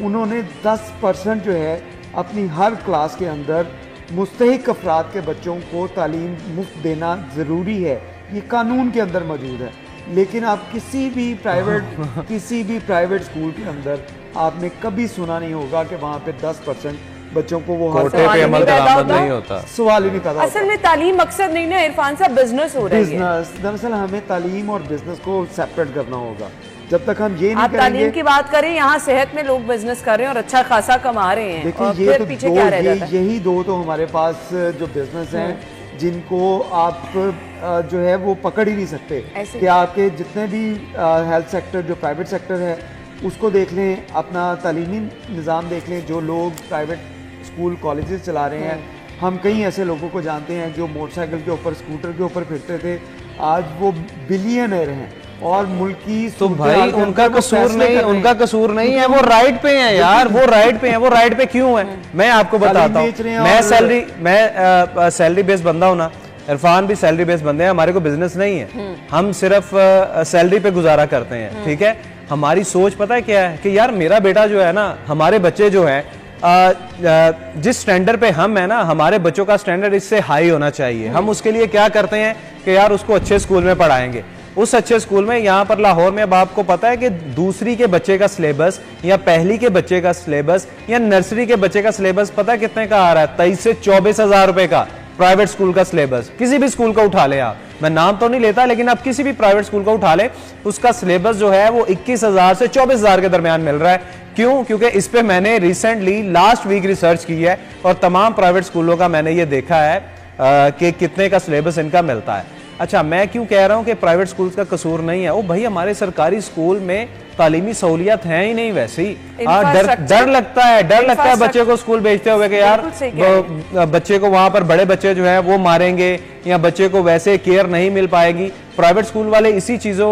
उन्होंने 10% जो है अपनी हर क्लास के अंदर मुस्तहिक अफराद के बच्चों को तालीम मुफ्त देना ज़रूरी है। ये कानून के अंदर मौजूद है। लेकिन आप किसी भी प्राइवेट स्कूल के अंदर आपने कभी सुना नहीं होगा कि वहाँ पे 10% बच्चों को वो कोटे पे अमल दरामद नहीं होता। सवाल ही नहीं पैदा होता। असल में तालीम मकसद नहीं ना इरफान साहब, बिजनेस हो रहा है। बिजनेस, दरअसल हमें तालीम और बिजनेस को सेपरेट करना होगा। जब तक हम ये नहीं करेंगे। तालीम की बात करें, यहाँ सेहत में लोग बिजनेस कर रहे हैं और अच्छा खासा कमा रहे हैं। देखिए ये तो पीछे क्या रह जाता है? यही दो तो हमारे पास जो बिजनेस हैं जिनको आप जो है वो पकड़ ही नहीं सकते कि आपके जितने भी हेल्थ सेक्टर जो प्राइवेट सेक्टर है उसको देख लें, अपना तालीमी निज़ाम देख लें। जो लोग प्राइवेट स्कूल कॉलेजेस चला रहे हैं। हम कई ऐसे लोगों को जानते हैं जो मोटरसाइकिल के ऊपर, स्कूटर के ऊपर फिरते थे, आज वो बिलियनर हैं और मुल्क की। तो भाई उनका कसूर नहीं, उनका कसूर नहीं है, वो राइट पे हैं यार, वो राइट पे हैं। वो राइट पे क्यों है मैं आपको बताता हूँ। मैं सैलरी बेस्ड बंदा हूँ ना, इरफान भी सैलरी बेस्ड बंदे हैं, हमारे को बिजनेस नहीं है, हम सिर्फ सैलरी पे गुजारा करते हैं, ठीक है। हमारी सोच पता है क्या है कि यार मेरा बेटा जो है ना, हमारे बच्चे जो हैं जिस स्टैंडर्ड पे हम है ना, हमारे बच्चों का स्टैंडर्ड इससे हाई होना चाहिए। हम उसके लिए क्या करते हैं कि यार उसको अच्छे स्कूल में पढ़ाएंगे। उस अच्छे स्कूल में यहाँ पर लाहौर में अब आपको पता है कि दूसरी के बच्चे का सिलेबस या पहली के बच्चे का सिलेबस या नर्सरी के बच्चे का सिलेबस पता है कितने का आ रहा है? 23 से 24 हज़ार रुपए का प्राइवेट स्कूल का सिलेबस। किसी भी स्कूल का उठा ले आप, मैं नाम तो नहीं लेता, लेकिन आप किसी भी प्राइवेट स्कूल का उठा ले, उसका सिलेबस जो है वो 21,000 से 24,000 के दरमियान मिल रहा है। क्यों? क्योंकि इस पे मैंने रिसेंटली लास्ट वीक रिसर्च की है और तमाम प्राइवेट स्कूलों का मैंने ये देखा है कि कितने का सिलेबस इनका मिलता है। अच्छा, मैं क्यों कह रहा हूं कि प्राइवेट स्कूल्स का कसूर नहीं है? ओ भाई, हमारे सरकारी स्कूल में तालीमी सहूलियत है ही नहीं वैसे ही। डर लगता है बच्चे को स्कूल भेजते हुए कि यार बच्चे को वहां पर बड़े बच्चे जो है वो मारेंगे या बच्चे को वैसे केयर नहीं मिल पाएगी। प्राइवेट स्कूल वाले इसी चीजों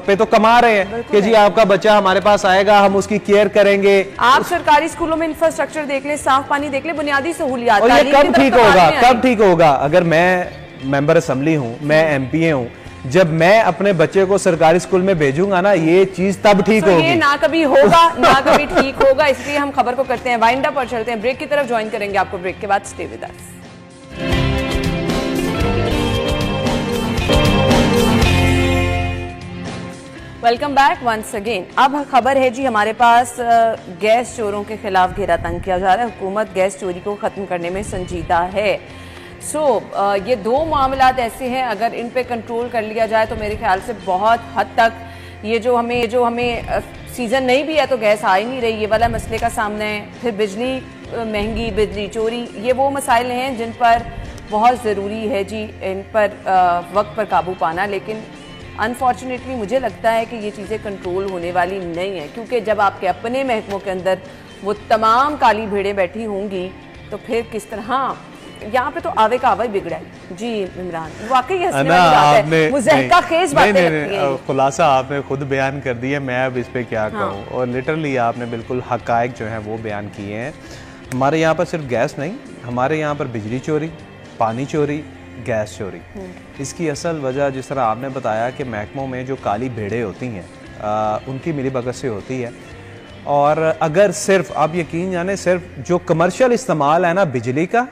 पे तो कमा रहे हैं कि जी आपका बच्चा हमारे पास आएगा, हम उसकी केयर करेंगे। आप सरकारी स्कूलों में इंफ्रास्ट्रक्चर देख ले, साफ पानी देख ले, बुनियादी सहूलियात, और ये कब ठीक होगा? अगर मैं मेंबर असेंबली हूं, मैं एमपीए हूं, जब मैं अपने बच्चे को सरकारी स्कूल में भेजूंगा ना, ये चीज तब ठीक होगी। ये ना कभी होगा ना कभी ठीक होगा। इसलिए हम खबर को करते हैं वाइंड अप और चलते हैं ब्रेक की तरफ। ज्वाइन करेंगे आपको ब्रेक के बाद। Stay with us. Welcome back once again. अब खबर है जी हमारे पास, गैस चोरों के खिलाफ घेरा तंग किया जा रहा है। हुकूमत गैस चोरी को खत्म करने में संजीदा है। ये दो मामलात ऐसे हैं, अगर इन पे कंट्रोल कर लिया जाए तो मेरे ख्याल से बहुत हद तक ये जो हमें सीज़न नहीं भी है तो गैस आ ही नहीं रही, ये वाला मसले का सामना है। फिर बिजली महंगी, बिजली चोरी, ये वो मसाइल हैं जिन पर बहुत ज़रूरी है जी इन पर वक्त पर काबू पाना। लेकिन अनफॉर्चुनेटली मुझे लगता है कि ये चीज़ें कंट्रोल होने वाली नहीं है, क्योंकि जब आपके अपने महकमों के अंदर वो तमाम काली भेड़ें बैठी होंगी तो फिर किस तरह यहाँ पे तो आवे का आवा ही बिगड़ा है जी। इमरान, वाकई हंसने वाली बात है, मुज़हका खेज बातें लगती हैं। खुलासा आपने खुद बयान कर दिया, मैं अब इस पे क्या कहूँ। और लिटरली आपने बिल्कुल हकायक जो है वो बयान किए हैं। हमारे यहाँ पर सिर्फ गैस नहीं, हमारे यहाँ पर बिजली चोरी, पानी चोरी, गैस चोरी। इसकी असल वजह जिस तरह आपने बताया कि महकमों में जो काली भेड़ें होती हैं उनकी मिलीभगत से होती है। और अगर सिर्फ आप यकीन जाने, सिर्फ जो कमर्शियल इस्तेमाल है ना बिजली का,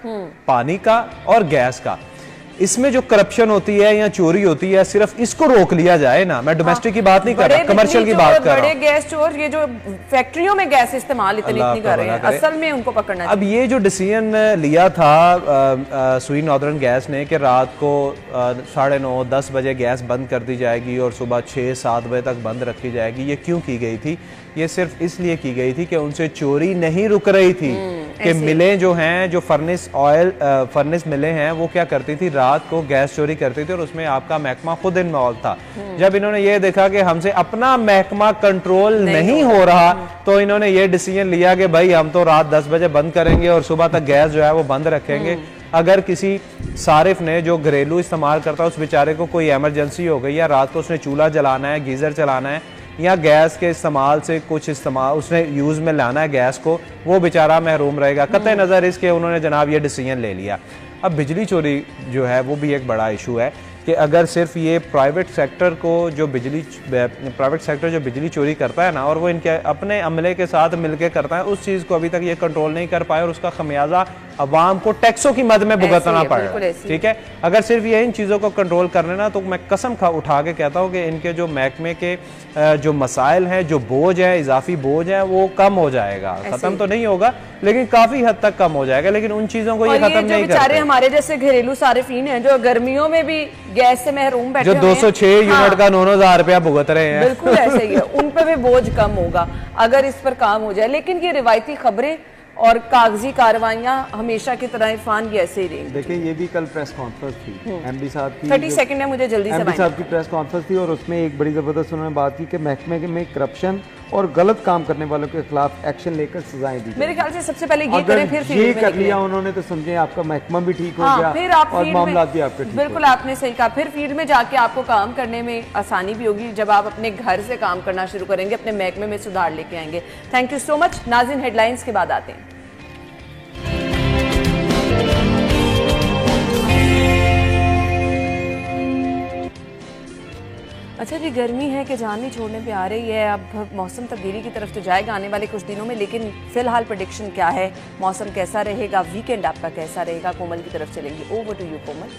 पानी का और गैस का, इसमें जो करप्शन होती है या चोरी होती है, सिर्फ इसको रोक लिया जाए ना। मैं डोमेस्टिक की बात नहीं कर रहा, कमर्शियल की बात कर रहा हूं। बड़े गैस चोर ये जो फैक्ट्रियों में गैस इस्तेमाल इतनी कर रहे हैं, असल में उनको पकड़ना चाहिए। अब ये जो डिसीजन लिया था सुई नॉर्दर्न गैस ने कि रात को 9:30 10 बजे गैस बंद कर दी जाएगी और सुबह 6-7 बजे तक बंद रखी जाएगी, ये क्यों की गई थी? ये सिर्फ इसलिए की गई थी कि उनसे चोरी नहीं रुक रही थी। कि मिलें जो हैं, जो फर्नेस मिलें हैं, वो क्या करती थी, रात को गैस चोरी करती थी और उसमें आपका महकमा खुद इन्वॉल्व था। जब इन्होंने ये देखा कि हमसे अपना महकमा कंट्रोल नहीं हो रहा, तो इन्होंने ये डिसीजन लिया कि भाई हम तो रात 10 बजे बंद करेंगे और सुबह तक गैस जो है वो बंद रखेंगे। अगर किसी सारिफ ने जो घरेलू इस्तेमाल करता है उस बेचारे को कोई इमरजेंसी हो गई, या रात को उसने चूल्हा जलाना है, गीजर चलाना है, या गैस के इस्तेमाल से कुछ इस्तेमाल उसने यूज़ में लाना है गैस को, वो बेचारा महरूम रहेगा। कतई नज़र इसके उन्होंने जनाब ये डिसीजन ले लिया। अब बिजली चोरी जो है वो भी एक बड़ा इशू है कि अगर सिर्फ ये प्राइवेट सेक्टर जो बिजली चोरी करता है ना, और वो इनके अपने अमले के साथ मिलकर करता है, उस चीज़ को अभी तक ये कंट्रोल नहीं कर पाए और उसका खमियाजा अवाम को टैक्सों की मद में भुगतना पड़ रहा है। ठीक है, अगर सिर्फ ये इन चीज़ों को कंट्रोल करने ना, तो मैं कसम उठा के कहता हूँ कि इनके जो महकमे के जो मसाइल हैं, जो बोझ है, इजाफी बोझ है, वो कम हो जाएगा। खत्म तो नहीं होगा लेकिन काफी हद तक कम हो जाएगा। लेकिन उन चीजों को ये खत्म नहीं करते। हमारे जैसे घरेलू सारिफीन हैं जो गर्मियों में भी गैस से महरूम बैठे, जो 206 यूनिट का 9,000 रुपया भुगत रहे हैं, बिल्कुल ऐसे ही है। उन पर भी बोझ कम होगा अगर इस पर काम हो जाए। लेकिन ये रिवायती खबरें और कागजी कार्रवाइयां हमेशा की तरह इरफान ये ऐसे ही रहेंगी। देखिए, ये भी कल प्रेस कॉन्फ्रेंस थी एमडी साहब की, 30 सेकंड है मुझे जल्दी से। एमडी साहब की प्रेस कॉन्फ्रेंस थी और उसमें एक बड़ी जबरदस्त उन्होंने बात की कि महकमे में करप्शन और गलत काम करने वालों के खिलाफ एक्शन लेकर सजाएं दी। मेरे ख्याल से सबसे पहले ये करें, फिर फील्ड में कर लिया उन्होंने तो समझे आपका महकमा भी ठीक हो गया, फिर आप और मामला भी आपके ठीक। बिल्कुल आपने सही कहा, फिर फील्ड में जाके आपको काम करने में आसानी भी होगी जब आप अपने घर से काम करना शुरू करेंगे, अपने महकमे में सुधार लेके आएंगे। Thank you so much. नाज़रीन, हेडलाइंस के बाद आते हैं। अच्छा जी, गर्मी है कि जान नहीं छोड़ने पे आ रही है। अब मौसम तब्दीली की तरफ तो जाएगा आने वाले कुछ दिनों में, लेकिन फिलहाल प्रेडिक्शन क्या है, मौसम कैसा रहेगा, वीकेंड आपका कैसा रहेगा? कोमल की तरफ चलेंगी। ओवर टू यू कोमल।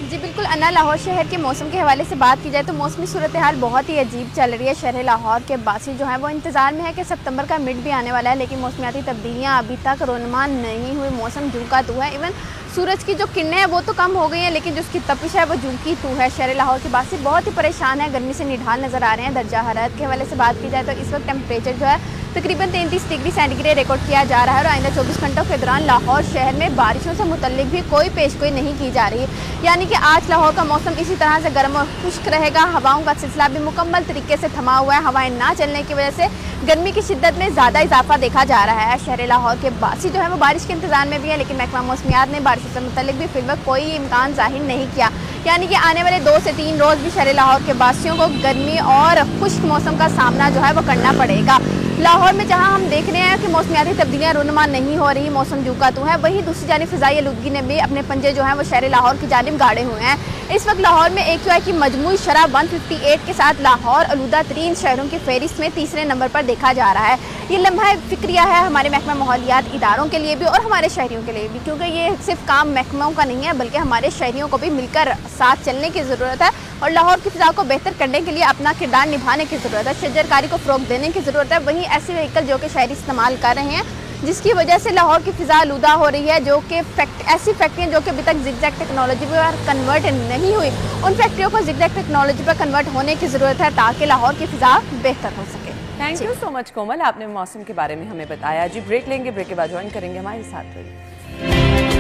जी बिल्कुल अन्ना, लाहौर शहर के मौसम के हवाले से बात की जाए तो मौसमी सूरत हाल बहुत ही अजीब चल रही है। शहर लाहौर के बासी जो है वो इंतज़ार में है कि सितंबर का मिड भी आने वाला है, लेकिन मौसमियाती तब्दीलियाँ अभी तक रोनुमा नहीं हुई। मौसम झुका तू है, इवन सूरज की जो किरणें हैं वो तो कम हो गई हैं, लेकिन जो उसकी तपिश है वो झुकी तू है। शहर लाहौर के बासी बहुत ही परेशान है, गर्मी से निढाल नज़र आ रहे हैं। दर्जा हरारत के हवाले से बात की जाए तो इस वक्त टेम्परेचर जो है तकरीबन 33 डिग्री सेंटीग्रेड रिकॉर्ड किया जा रहा है और आइंदा 24 घंटों के दौरान लाहौर शहर में बारिशों से मुतल्लिक भी कोई पेशगोई नहीं की जा रही, यानी कि आज लाहौर का मौसम इसी तरह से गर्म और खुश्क रहेगा। हवाओं का सिलसिला भी मुकम्मल तरीके से थमा हुआ है। हवाएं ना चलने की वजह से गर्मी की शिद्दत में ज़्यादा इजाफा देखा जा रहा है। शहर लाहौर के बासी जो है वो बारिश के इंतजार में भी है, लेकिन महकमा मौसमियात ने बारिश से मुतल्लिक भी फिलहाल कोई इम्कान जाहिर नहीं किया, यानी कि आने वाले 2 से 3 रोज़ भी शहर लाहौर के बासियों को गर्मी और खुश्क मौसम का सामना जो है वो करना पड़ेगा। लाहौर में जहां हम देख रहे हैं कि मौसमियाती तब्दीलियां रूनुमा नहीं हो रही, मौसम झुका तो है, वहीं दूसरी जानिब फ़िज़ाई आलूदगी ने भी अपने पंजे जो हैं वो शहर लाहौर की जानिब गाड़े हुए हैं। इस वक्त लाहौर में AQI की मजमूई शरह 158 के साथ लाहौर आलूदा तरीन शहरों की फहरिस्त में तीसरे नंबर पर देखा जा रहा है। ये लम्हा फिक्रिया है हमारे महकमा माहौलियात इदारों के लिए भी और हमारे शहरियों के लिए भी, क्योंकि ये सिर्फ काम महकमाओं का नहीं है बल्कि हमारे शहरियों को भी मिलकर साथ चलने की ज़रूरत है और लाहौर की फ़िज़ा को बेहतर करने के लिए अपना किरदार निभाने की ज़रूरत है। शजरकारी को फ़रोग़ देने की ज़रूरत है। वहीं ऐसे व्हीकल जो कि शहरी इस्तेमाल कर रहे हैं जिसकी वजह से लाहौर की फ़िज़ा आलूदा हो रही है, जो कि ऐसी फैक्ट्रियाँ जो कि अभी तक ज़िगज़ैग टेक्नोलॉजी पर कन्वर्ट नहीं हुई, उन फैक्ट्रियों को ज़िगज़ैग टेक्नोलॉजी पर कन्वर्ट होने की ज़रूरत है ताकि लाहौर की फ़िज़ा बेहतर हो सके। थैंक यू सो मच कोमल, आपने मौसम के बारे में हमें बताया। जी ब्रेक लेंगे, ब्रेक के बाद ज्वाइन करेंगे, हमारे साथ रहिए।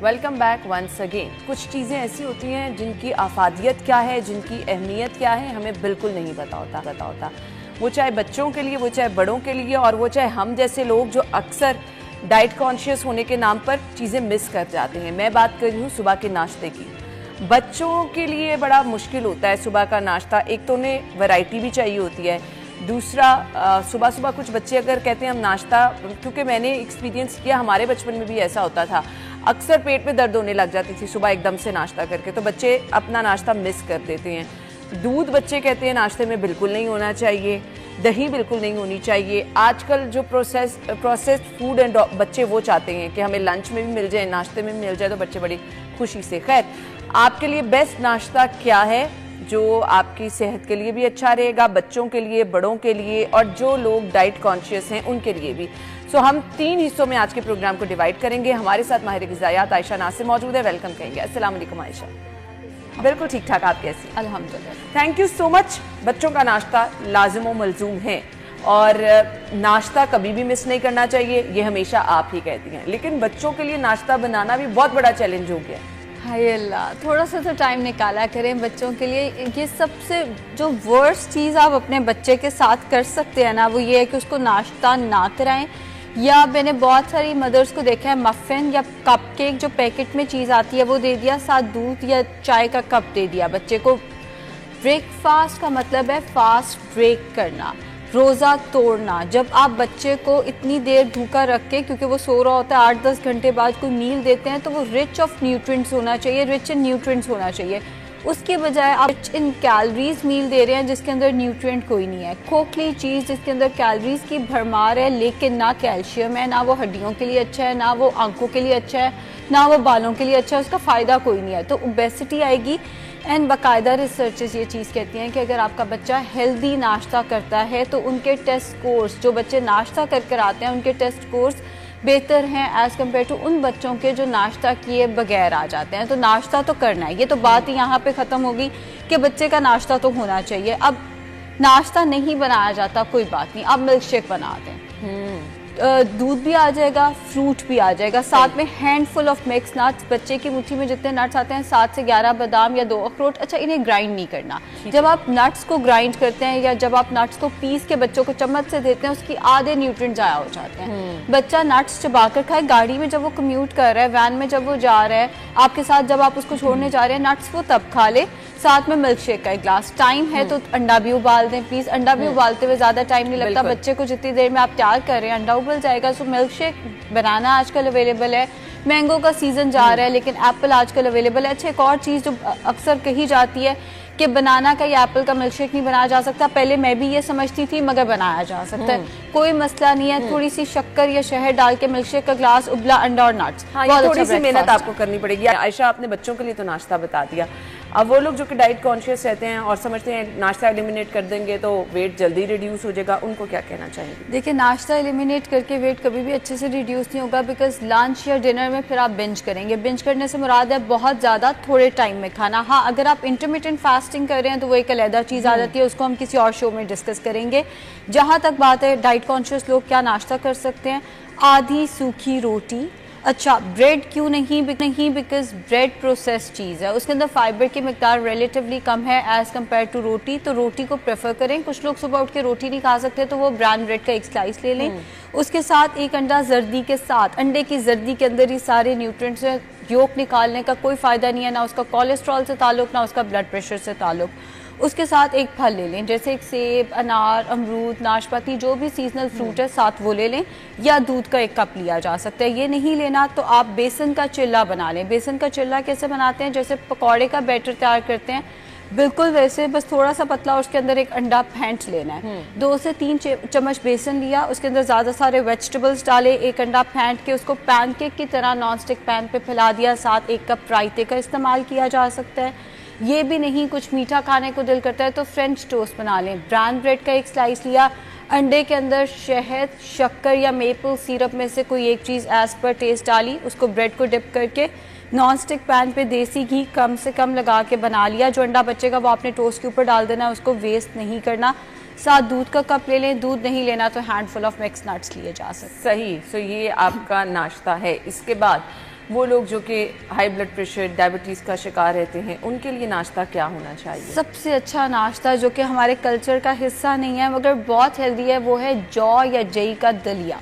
Welcome back once again. कुछ चीज़ें ऐसी होती हैं जिनकी आफादियत क्या है, जिनकी अहमियत क्या है, हमें बिल्कुल नहीं पता होता। वो चाहे बच्चों के लिए, वो चाहे बड़ों के लिए, और वो चाहे हम जैसे लोग जो अक्सर डाइट कॉन्शियस होने के नाम पर चीज़ें मिस कर जाते हैं। मैं बात कर रही हूँ सुबह के नाश्ते की। बच्चों के लिए बड़ा मुश्किल होता है सुबह का नाश्ता। एक तो उन्हें वैरायटी भी चाहिए होती है, दूसरा सुबह सुबह कुछ बच्चे अगर कहते हैं हम नाश्ता, क्योंकि मैंने एक्सपीरियंस किया, हमारे बचपन में भी ऐसा होता था, अक्सर पेट में दर्द होने लग जाती थी सुबह एकदम से नाश्ता करके, तो बच्चे अपना नाश्ता मिस कर देते हैं। दूध बच्चे कहते हैं नाश्ते में बिल्कुल नहीं होना चाहिए, दही बिल्कुल नहीं होनी चाहिए। आजकल जो प्रोसेस्ड फूड एंड बच्चे वो चाहते हैं कि हमें लंच में भी मिल जाए, नाश्ते में भी मिल जाए, तो बच्चे बड़ी खुशी से। खैर, आपके लिए बेस्ट नाश्ता क्या है जो आपकी सेहत के लिए भी अच्छा रहेगा, बच्चों के लिए, बड़ों के लिए, और जो लोग डाइट कॉन्शियस हैं उनके लिए भी? सो हम 3 हिस्सों में आज के प्रोग्राम को डिवाइड करेंगे। हमारे साथ माहिर ग़िज़ायात आयशा नासिर मौजूद है। वेलकम कहेंगे। अस्सलाम वालेकुम आयशा। बिल्कुल ठीक ठाक, आप कैसी? अल्हम्दुलिल्लाह। Thank you so much. बच्चों का नाश्ता लाजिम व मलजूम है और नाश्ता कभी भी मिस नहीं करना चाहिए, ये हमेशा आप ही कहती हैं, लेकिन बच्चों के लिए नाश्ता बनाना भी बहुत बड़ा चैलेंज हो गया। हाय अल्लाह, थोड़ा सा तो टाइम निकाला करें बच्चों के लिए। ये सबसे जो वर्स्ट चीज़ आप अपने बच्चे के साथ कर सकते हैं ना, वो ये है कि उसको नाश्ता ना कराएं। या मैंने बहुत सारी मदर्स को देखा है, मफ़िन या कपकेक जो पैकेट में चीज़ आती है वो दे दिया, साथ दूध या चाय का कप दे दिया बच्चे को। ब्रेकफास्ट का मतलब है फास्ट ब्रेक करना, रोज़ा तोड़ना। जब आप बच्चे को इतनी देर भूखा रख के, क्योंकि वो सो रहा होता है, 8-10 घंटे बाद कोई मील देते हैं, तो वो रिच ऑफ न्यूट्रिएंट्स होना चाहिए, रिच इन न्यूट्रिएंट्स होना चाहिए। उसके बजाय आप रिच इन कैलोरीज मील दे रहे हैं जिसके अंदर न्यूट्रिएंट कोई नहीं है। खोखली चीज़ जिसके अंदर कैलोरीज की भरमार है लेकिन ना कैल्शियम है, ना वो हड्डियों के लिए अच्छा है, ना वो आंखों के लिए अच्छा है, ना वो बालों के लिए अच्छा है, उसका फ़ायदा कोई नहीं है, तो ओबेसिटी आएगी। एंड बाकायदा रिसर्चेस ये चीज़ कहती हैं कि अगर आपका बच्चा हेल्दी नाश्ता करता है तो उनके टेस्ट स्कोर्स, जो बच्चे नाश्ता कर आते हैं उनके टेस्ट स्कोर्स बेहतर हैं एज़ कम्पेयर टू उन बच्चों के जो नाश्ता किए बगैर आ जाते हैं। तो नाश्ता तो करना है, ये तो बात ही यहाँ पे ख़त्म होगी कि बच्चे का नाश्ता तो होना चाहिए। अब नाश्ता नहीं बनाया जाता, कोई बात नहीं, अब मिल्क शेक बना दें। दूध भी आ जाएगा, फ्रूट भी आ जाएगा, साथ में हैंडफुल ऑफ मिक्स नट्स। बच्चे की मुट्ठी में जितने नट्स आते हैं 7 से 11 बादाम या 2 अखरोट। अच्छा, इन्हें ग्राइंड नहीं करना। जब आप नट्स को ग्राइंड करते हैं या जब आप नट्स को पीस के बच्चों को चम्मच से देते हैं, उसकी आधे न्यूट्रिएंट जाया हो जाते हैं। बच्चा नट्स चबाकर खाए, गाड़ी में जब वो कम्यूट कर रहा है, वैन में जब वो जा रहा है आपके साथ, जब आप उसको छोड़ने जा रहे हैं, नट्स वो तब खा ले। साथ में मिल्क शेक का एक ग्लास। टाइम है तो अंडा भी उबाल दें प्लीज। अंडा भी उबालते हुए ज्यादा टाइम नहीं लगता, बच्चे को जितनी देर में आप तैयार कर रहे हैं अंडा उबल जाएगा। सो मिल्क शेक बनाना आजकल अवेलेबल है, मैंगो का सीजन जा रहा है लेकिन एप्पल आजकल अवेलेबल है। अच्छा, एक और चीज जो अक्सर कही जाती है कि बनाना का या एप्पल का मिल्क शेक नहीं बनाया जा सकता, पहले मैं भी ये समझती थी, मगर बनाया जा सकता है, कोई मसला नहीं है। थोड़ी सी शक्कर या शहद डाल के मिल्क शेक का ग्लास, उबला अंडा और नट्स। हाँ, ये थोड़ी सी मेहनत आपको करनी पड़ेगी। आयशा, आपने बच्चों के लिए तो नाश्ता बता दिया, अब वो लोग जो कि डाइट कॉन्शियस रहते हैं और समझते हैं नाश्ता एलिमिनेट कर देंगे तो वेट जल्दी रिड्यूस हो जाएगा, उनको क्या कहना चाहेंगे? देखिए, नाश्ता एलिमिनेट करके वेट कभी भी अच्छे से रिड्यूस नहीं होगा, बिकॉज लंच या डिनर में फिर आप बिंज करेंगे। बिंज करने से मुराद है बहुत ज़्यादा थोड़े टाइम में खाना। हाँ, अगर आप इंटरमिटेंट फास्टिंग कर रहे हैं तो वो एक अलग चीज़ आ जाती है, उसको हम किसी और शो में डिस्कस करेंगे। जहाँ तक बात है डाइट कॉन्शियस लोग क्या नाश्ता कर सकते हैं, आधी सूखी रोटी। अच्छा, ब्रेड क्यों नहीं? बिकॉज ब्रेड प्रोसेस चीज़ है, उसके अंदर फाइबर की मिकदार रिलेटिवली कम है एज कम्पेयर टू रोटी, तो रोटी को प्रेफर करें। कुछ लोग सुबह उठ के रोटी नहीं खा सकते तो वो ब्राउन ब्रेड का एक स्लाइस ले लें। उसके साथ एक अंडा जर्दी के साथ, अंडे की जर्दी के अंदर ही सारे न्यूट्रिएंट्स हैं, योक निकालने का कोई फ़ायदा नहीं है, ना उसका कोलेस्ट्रॉल से ताल्लुक ना उसका ब्लड प्रेशर से ताल्लुक। उसके साथ एक फल ले लें, जैसे एक सेब, अनार, अमरूद, नाशपाती, जो भी सीजनल फ्रूट है साथ वो ले लें, या दूध का 1 कप लिया जा सकता है। ये नहीं लेना तो आप बेसन का चिल्ला बना लें। बेसन का चिल्ला कैसे बनाते हैं? जैसे पकौड़े का बैटर तैयार करते हैं बिल्कुल वैसे, बस थोड़ा सा पतला, उसके अंदर एक अंडा फेंट लेना है। 2 से 3 चम्मच बेसन लिया, उसके अंदर ज़्यादा सारे वेजिटेबल्स डाले, एक अंडा फेंट के उसको पैनकेक की तरह नॉन स्टिक पैन पे फैला दिया। साथ 1 कप रायते का इस्तेमाल किया जा सकता है। ये भी नहीं, कुछ मीठा खाने को दिल करता है तो फ्रेंच टोस्ट बना लें। ब्राउन ब्रेड का 1 स्लाइस लिया, अंडे के अंदर शहद, शक्कर या मेपल सिरप में से कोई एक चीज़ एज पर टेस्ट डाली, उसको ब्रेड को डिप करके नॉन स्टिक पैन पे देसी घी कम से कम लगा के बना लिया। जो अंडा बचेगा वो आपने टोस्ट के ऊपर डाल देना है, उसको वेस्ट नहीं करना। साथ दूध का कप ले लें, दूध नहीं लेना तो हैंडफुल ऑफ मिक्स नट्स लिए जा सकते। सही। सो ये आपका नाश्ता है। इसके बाद वो लोग जो कि हाई ब्लड प्रेशर, डायबिटीज़ का शिकार रहते हैं, उनके लिए नाश्ता क्या होना चाहिए? सबसे अच्छा नाश्ता जो कि हमारे कल्चर का हिस्सा नहीं है मगर बहुत हेल्दी है, वो है जौ या जई का दलिया।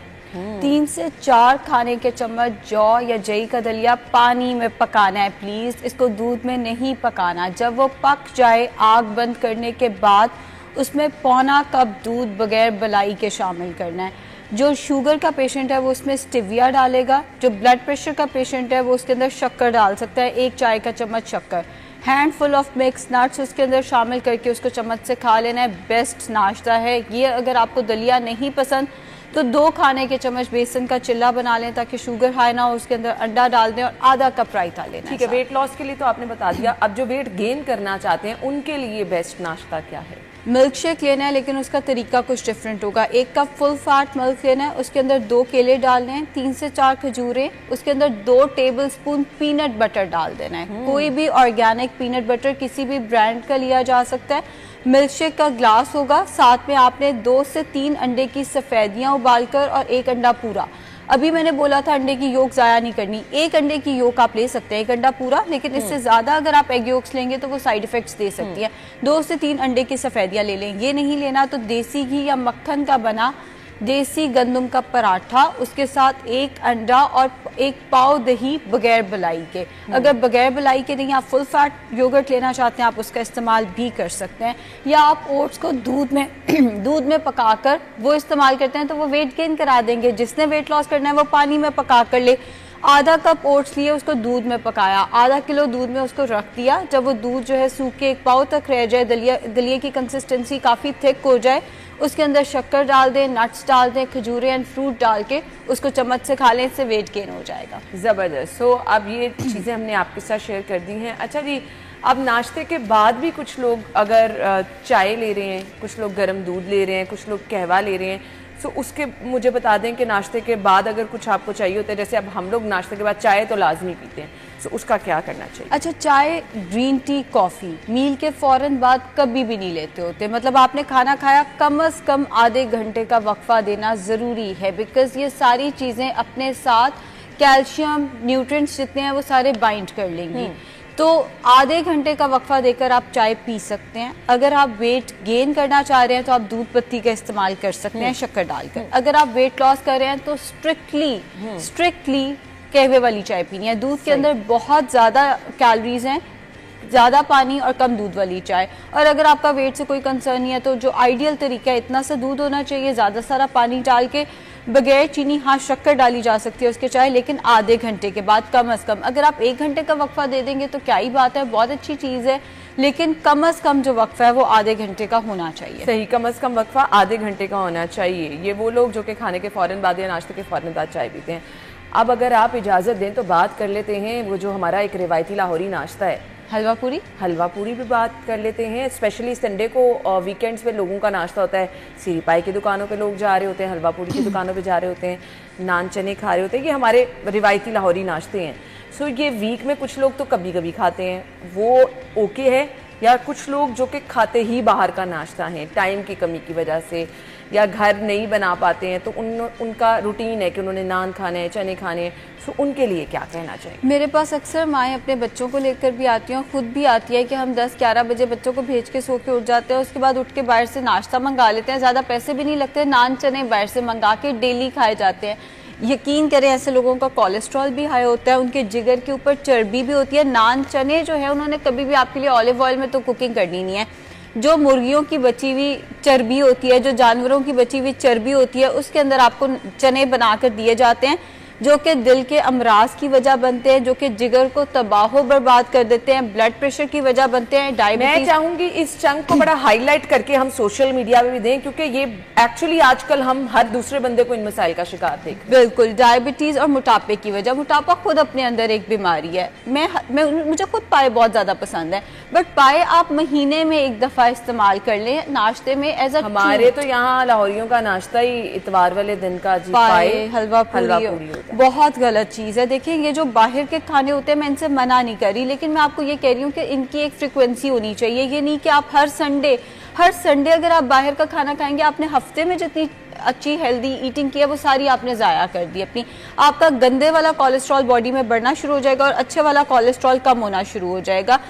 3 से 4 खाने के चम्मच जौ या जई का दलिया पानी में पकाना है प्लीज़, इसको दूध में नहीं पकाना। जब वो पक जाए आग बंद करने के बाद उसमें पौना कप दूध बगैर बलाई के शामिल करना है। जो शुगर का पेशेंट है वो उसमें स्टिविया डालेगा, जो ब्लड प्रेशर का पेशेंट है वो उसके अंदर शक्कर डाल सकता है, 1 चाय का चम्मच शक्कर। हैंडफुल ऑफ मिक्स नट्स उसके अंदर शामिल करके उसको चम्मच से खा लेना है, बेस्ट नाश्ता है ये। अगर आपको दलिया नहीं पसंद तो 2 खाने के चम्मच बेसन का चिल्ला बना लें ताकि शुगर हाई ना हो, उसके अंदर अंडा डाल दें और आधा कप रायता लेना। ठीक है, वेट लॉस के लिए तो आपने बता दिया। अब जो वेट गेन करना चाहते हैं उनके लिए बेस्ट नाश्ता क्या है? मिल्क शेक लेना है लेकिन उसका तरीका कुछ डिफरेंट होगा। 1 कप फुल फैट मिल्क लेना है, उसके अंदर 2 केले डालने हैं, 3 से 4 खजूरें, उसके अंदर 2 टेबलस्पून पीनट बटर डाल देना है। कोई भी ऑर्गेनिक पीनट बटर किसी भी ब्रांड का लिया जा सकता है। मिल्क शेक का ग्लास होगा, साथ में आपने 2 से 3 अंडे की सफ़ेदियाँ उबालकर और 1 अंडा पूरा। अभी मैंने बोला था अंडे की योक ज़ाया नहीं करनी, 1 अंडे की योक आप ले सकते हैं, 1 अंडा पूरा, लेकिन इससे ज़्यादा अगर आप एग योक्स लेंगे तो वो साइड इफ़ेक्ट्स दे सकती है। 2 से 3 अंडे की सफ़ेदियाँ ले लें। ये नहीं लेना तो देसी घी या मक्खन का बना देसी गंदम का पराठा, उसके साथ 1 अंडा और 1 पाव दही बगैर बलाई के। अगर बगैर बलाई के नहीं आप फुल फैट योगर्ट लेना चाहते हैं आप उसका इस्तेमाल भी कर सकते हैं, या आप ओट्स को दूध में पकाकर वो इस्तेमाल करते हैं तो वो वेट गेन करा देंगे। जिसने वेट लॉस करना है वो पानी में पका कर ले। आधा कप ओट्स लिए, उसको दूध में पकाया, आधा किलो दूध में उसको रख दिया। जब वो दूध जो है सूख के 1 पाव तक रह जाए, दलिये की कंसिस्टेंसी काफ़ी थिक हो जाए, उसके अंदर शक्कर डाल दें, नट्स डाल दें, खजूरें एंड फ्रूट डाल के उसको चम्मच से खा लें, इससे वेट गेन हो जाएगा। ज़बरदस्त। सो अब ये चीज़ें हमने आपके साथ शेयर कर दी हैं। अच्छा जी, अब नाश्ते के बाद भी कुछ लोग अगर चाय ले रहे हैं, कुछ लोग गर्म दूध ले रहे हैं, कुछ लोग कहवा ले रहे हैं, सो उसके मुझे बता दें कि नाश्ते के बाद अगर कुछ आपको चाहिए होता है, जैसे अब हम लोग नाश्ते के बाद चाय तो लाजमी पीते हैं, सो उसका क्या करना चाहिए? अच्छा, चाय, ग्रीन टी, कॉफ़ी मील के फ़ौरन बाद कभी भी नहीं लेते होते। मतलब आपने खाना खाया, कम से कम आधे घंटे का वक्फा देना ज़रूरी है, बिकॉज़ ये सारी चीज़ें अपने साथ कैल्शियम, न्यूट्रिएंट्स जितने हैं वो सारे बाइंड कर लेंगी। तो आधे घंटे का वक्फा देकर आप चाय पी सकते हैं। अगर आप वेट गेन करना चाह रहे हैं तो आप दूध पत्ती का इस्तेमाल कर सकते हैं शक्कर डालकर। अगर आप वेट लॉस कर रहे हैं तो स्ट्रिक्टली कहवे वाली चाय पीनी है। दूध के अंदर बहुत ज़्यादा कैलोरीज हैं, ज़्यादा पानी और कम दूध वाली चाय। और अगर आपका वेट से कोई कंसर्न नहीं है तो जो आइडियल तरीका है, इतना सा दूध होना चाहिए, ज़्यादा सारा पानी डाल के बगैर चीनी, हाँ शक्कर डाली जा सकती है उसके चाय, लेकिन आधे घंटे के बाद कम से कम। अगर आप 1 घंटे का वक्फा दे देंगे तो क्या ही बात है, बहुत अच्छी चीज़ है, लेकिन कम से कम जो वक्फा है वो आधे घंटे का होना चाहिए। सही, कम से कम वक्फा आधे घंटे का होना चाहिए। ये वो लोग जो कि खाने के फ़ौरन बाद या नाश्ते के फ़ौरन बाद चाय पीते हैं। अब अगर आप इजाज़त दें तो बात कर लेते हैं वो जो हमारा एक रिवायती लाहौरी नाश्ता है, हलवा पूरी। हलवा पूरी भी बात कर लेते हैं। स्पेशली संडे को वीकेंड्स पे लोगों का नाश्ता होता है, सीरी पाई की दुकानों पे लोग जा रहे होते हैं, हलवा पूरी की दुकानों पे जा रहे होते हैं, नान चने खा रहे होते हैं। ये हमारे रिवायती लाहौरी नाश्ते हैं। सो ये वीक में कुछ लोग तो कभी कभी खाते हैं, वो ओके है, या कुछ लोग जो कि खाते ही बाहर का नाश्ता है टाइम की कमी की वजह से, या घर नहीं बना पाते हैं तो उनका रूटीन है कि उन्होंने नान खाने हैं, चने खाने हैं। सो उनके लिए क्या कहना चाहिए? मेरे पास अक्सर माएँ अपने बच्चों को लेकर भी आती हैं, खुद भी आती है कि हम 10-11 बजे बच्चों को भेज के सो के उठ जाते हैं, उसके बाद उठ के बाहर से नाश्ता मंगा लेते हैं, ज़्यादा पैसे भी नहीं लगते, नान चने बाहर से मंगा के डेली खाए जाते हैं। यकीन करें ऐसे लोगों का कोलेस्ट्रॉल भी हाई होता है, उनके जिगर के ऊपर चर्बी भी होती है। नान चने जो है उन्होंने कभी भी आपके लिए ऑलिव ऑयल में तो कुकिंग करनी नहीं है। जो मुर्गियों की बची हुई चर्बी होती है, जो जानवरों की बची हुई चर्बी होती है, उसके अंदर आपको चने बनाकर दिए जाते हैं जो कि दिल के अमराज की वजह बनते हैं, जो कि जिगर को तबाह बर्बाद कर देते हैं, ब्लड प्रेशर की वजह बनते हैं, डायबिटीज। मैं चाहूंगी इस चंक को बड़ा हाईलाइट करके हम सोशल मीडिया पे भी दें, क्योंकि ये एक्चुअली आजकल हम हर दूसरे बंदे को इन मसाइल का शिकार देख। बिल्कुल, डायबिटीज और मोटापे की वजह। मोटापा खुद अपने अंदर एक बीमारी है। मुझे खुद पाए बहुत ज्यादा पसंद है, बट पाए आप महीने में 1 दफा इस्तेमाल कर लें नाश्ते में एज अ। हमारे तो यहाँ लाहौरियों का नाश्ता ही इतवार वाले दिन का पाए हलवा पूरी बहुत गलत चीज़ है। देखिए, ये जो बाहर के खाने होते हैं, मैं इनसे मना नहीं कर रही, लेकिन मैं आपको ये कह रही हूँ कि इनकी एक फ्रिक्वेंसी होनी चाहिए। ये नहीं कि आप हर संडे अगर आप बाहर का खाना खाएंगे, आपने हफ्ते में जितनी अच्छी हेल्दी ईटिंग की है वो सारी आपने ज़ाया कर दी अपनी। आपका गंदे वाला कोलेस्ट्रॉल बॉडी में बढ़ना शुरू हो जाएगा और अच्छे वाला कोलेस्ट्रॉल कम होना शुरू हो जाएगा।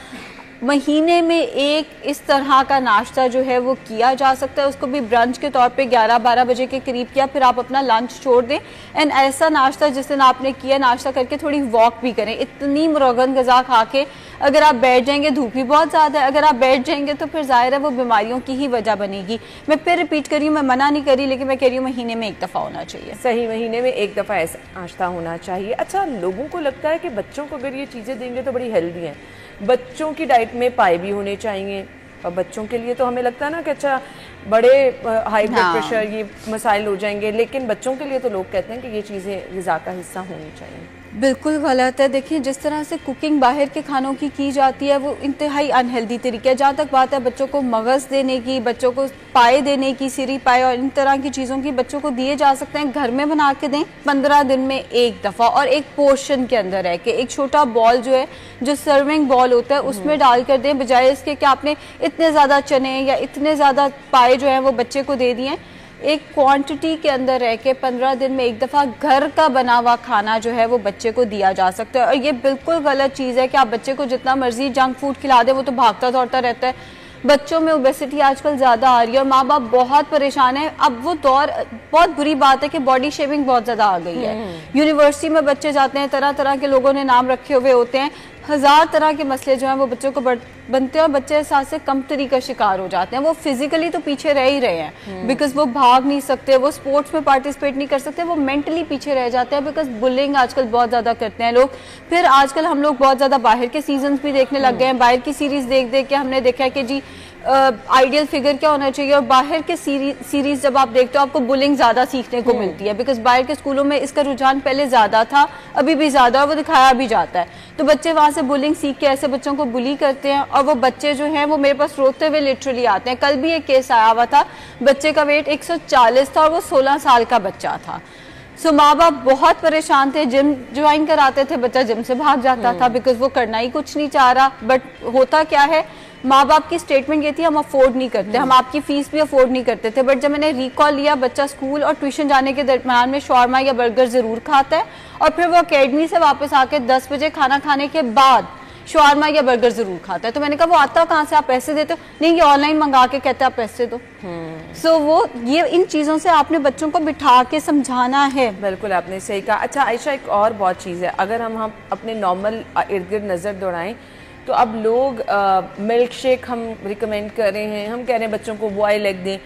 महीने में एक इस तरह का नाश्ता जो है वो किया जा सकता है, उसको भी ब्रंच के तौर पे 11-12 बजे के करीब किया, फिर आप अपना लंच छोड़ दें। एंड ऐसा नाश्ता जिस दिन आपने किया, नाश्ता करके थोड़ी वॉक भी करें। इतनी मुरगन गज़ा खा के अगर आप बैठ जाएंगे, धूप भी बहुत ज़्यादा है, अगर आप बैठ जाएंगे तो फिर ज़ाहिर है वो बीमारियों की ही वजह बनेगी। मैं फिर रिपीट कर रही हूँ, मैं मना नहीं कर रही, लेकिन मैं कह रही हूँ महीने में 1 दफ़ा होना चाहिए। सही, महीने में 1 दफ़ा ऐसा नाश्ता होना चाहिए। अच्छा, लोगों को लगता है कि बच्चों को अगर ये चीज़ें देंगे तो बड़ी हेल्दी हैं, बच्चों की डाइट में पाए भी होने चाहिए। और बच्चों के लिए तो हमें लगता है ना कि अच्छा बड़े हाई ब्लड प्रेशर ये मसाइल हो जाएंगे, लेकिन बच्चों के लिए तो लोग कहते हैं कि ये चीज़ें ग़िज़ा का हिस्सा होनी चाहिए। बिल्कुल गलत है। देखिए, जिस तरह से कुकिंग बाहर के खानों की जाती है वो इंतहाई अनहेल्दी तरीका है। जहाँ तक बात है बच्चों को मगज़ देने की, बच्चों को पाए देने की, सीरी पाए और इन तरह की चीज़ों की बच्चों को दिए जा सकते हैं। घर में बना के दें 15 दिन में 1 दफ़ा, और एक पोर्शन के अंदर रह के एक छोटा बॉल जो है, जो सर्विंग बॉल होता है, उसमें डाल कर दें, बजाय इसके कि आपने इतने ज़्यादा चने या इतने ज़्यादा पाए जो है वो बच्चे को दे दिए। एक क्वांटिटी के अंदर रह के 15 दिन में 1 दफ़ा घर का बना हुआ खाना जो है वो बच्चे को दिया जा सकता है। और ये बिल्कुल गलत चीज़ है कि आप बच्चे को जितना मर्जी जंक फूड खिला दें, वो तो भागता दौड़ता रहता है। बच्चों में ओबेसिटी आजकल ज़्यादा आ रही है और माँ बाप बहुत परेशान है। अब वो दौर, बहुत बुरी बात है कि बॉडी शेमिंग बहुत ज़्यादा आ गई है। यूनिवर्सिटी में बच्चे जाते हैं, तरह तरह के लोगों ने नाम रखे हुए होते हैं, 1000 तरह के मसले जो हैं वो बच्चों को बनते हैं और बच्चे एहसास से कमतरी का शिकार हो जाते हैं। वो फिजिकली तो पीछे रह ही रहे हैं, बिकॉज वो भाग नहीं सकते, वो स्पोर्ट्स में पार्टिसिपेट नहीं कर सकते, वो मेंटली पीछे रह जाते हैं, बिकॉज बुलिंग आजकल बहुत ज़्यादा करते हैं लोग। फिर आजकल हम लोग बहुत ज़्यादा बाहर के सीजन्स भी देखने लग गए हैं। बाहर की सीरीज़ देख देख के हमने देखा है कि जी आइडियल फिगर क्या होना चाहिए। और बाहर के सीरीज जब आप देखते हो आपको बुलिंग ज्यादा सीखने को मिलती है, बिकॉज बाहर के स्कूलों में इसका रुझान पहले ज्यादा था, अभी भी ज्यादा, और वो दिखाया भी जाता है। तो बच्चे वहां से बुलिंग सीख के ऐसे बच्चों को बुली करते हैं, और वो बच्चे जो हैं वो मेरे पास रोते हुए लिटरली आते हैं। कल भी एक केस आया हुआ था, बच्चे का वेट 140 था और वो 16 साल का बच्चा था। सो माँ बाप बहुत परेशान थे, जिम ज्वाइन कराते थे, बच्चा जिम से भाग जाता था बिकॉज वो करना ही कुछ नहीं चाह रहा। बट होता क्या है, माँ बाप की स्टेटमेंट ये थी हम अफोर्ड नहीं करते, हम आपकी फीस भी अफोर्ड नहीं करते थे। बट जब मैंने रिकॉल लिया, बच्चा स्कूल और ट्यूशन जाने के दरम्यान में शॉर्मा या बर्गर जरूर खाता है, और फिर वो अकेडमी से वापस आके 10 बजे खाना खाने के बाद शॉर्मा या बर्गर जरूर खाता है। तो मैंने कहा वो आता कहाँ से, आप पैसे देते हो? नहीं, ये ऑनलाइन मंगा के कहते हैं आप पैसे दो। सो वो ये इन चीजों से आपने बच्चों को बिठा के समझाना है। बिल्कुल आपने सही कहा। अच्छा आयशा, एक और बहुत चीज़ है, अगर हम अपने नॉर्मल इर्द गिर्द नज़र दौड़ाएं तो अब लोग मिल्क शेक हम रिकमेंड कर रहे हैं, हम कह रहे हैं बच्चों को बॉयल एग दें,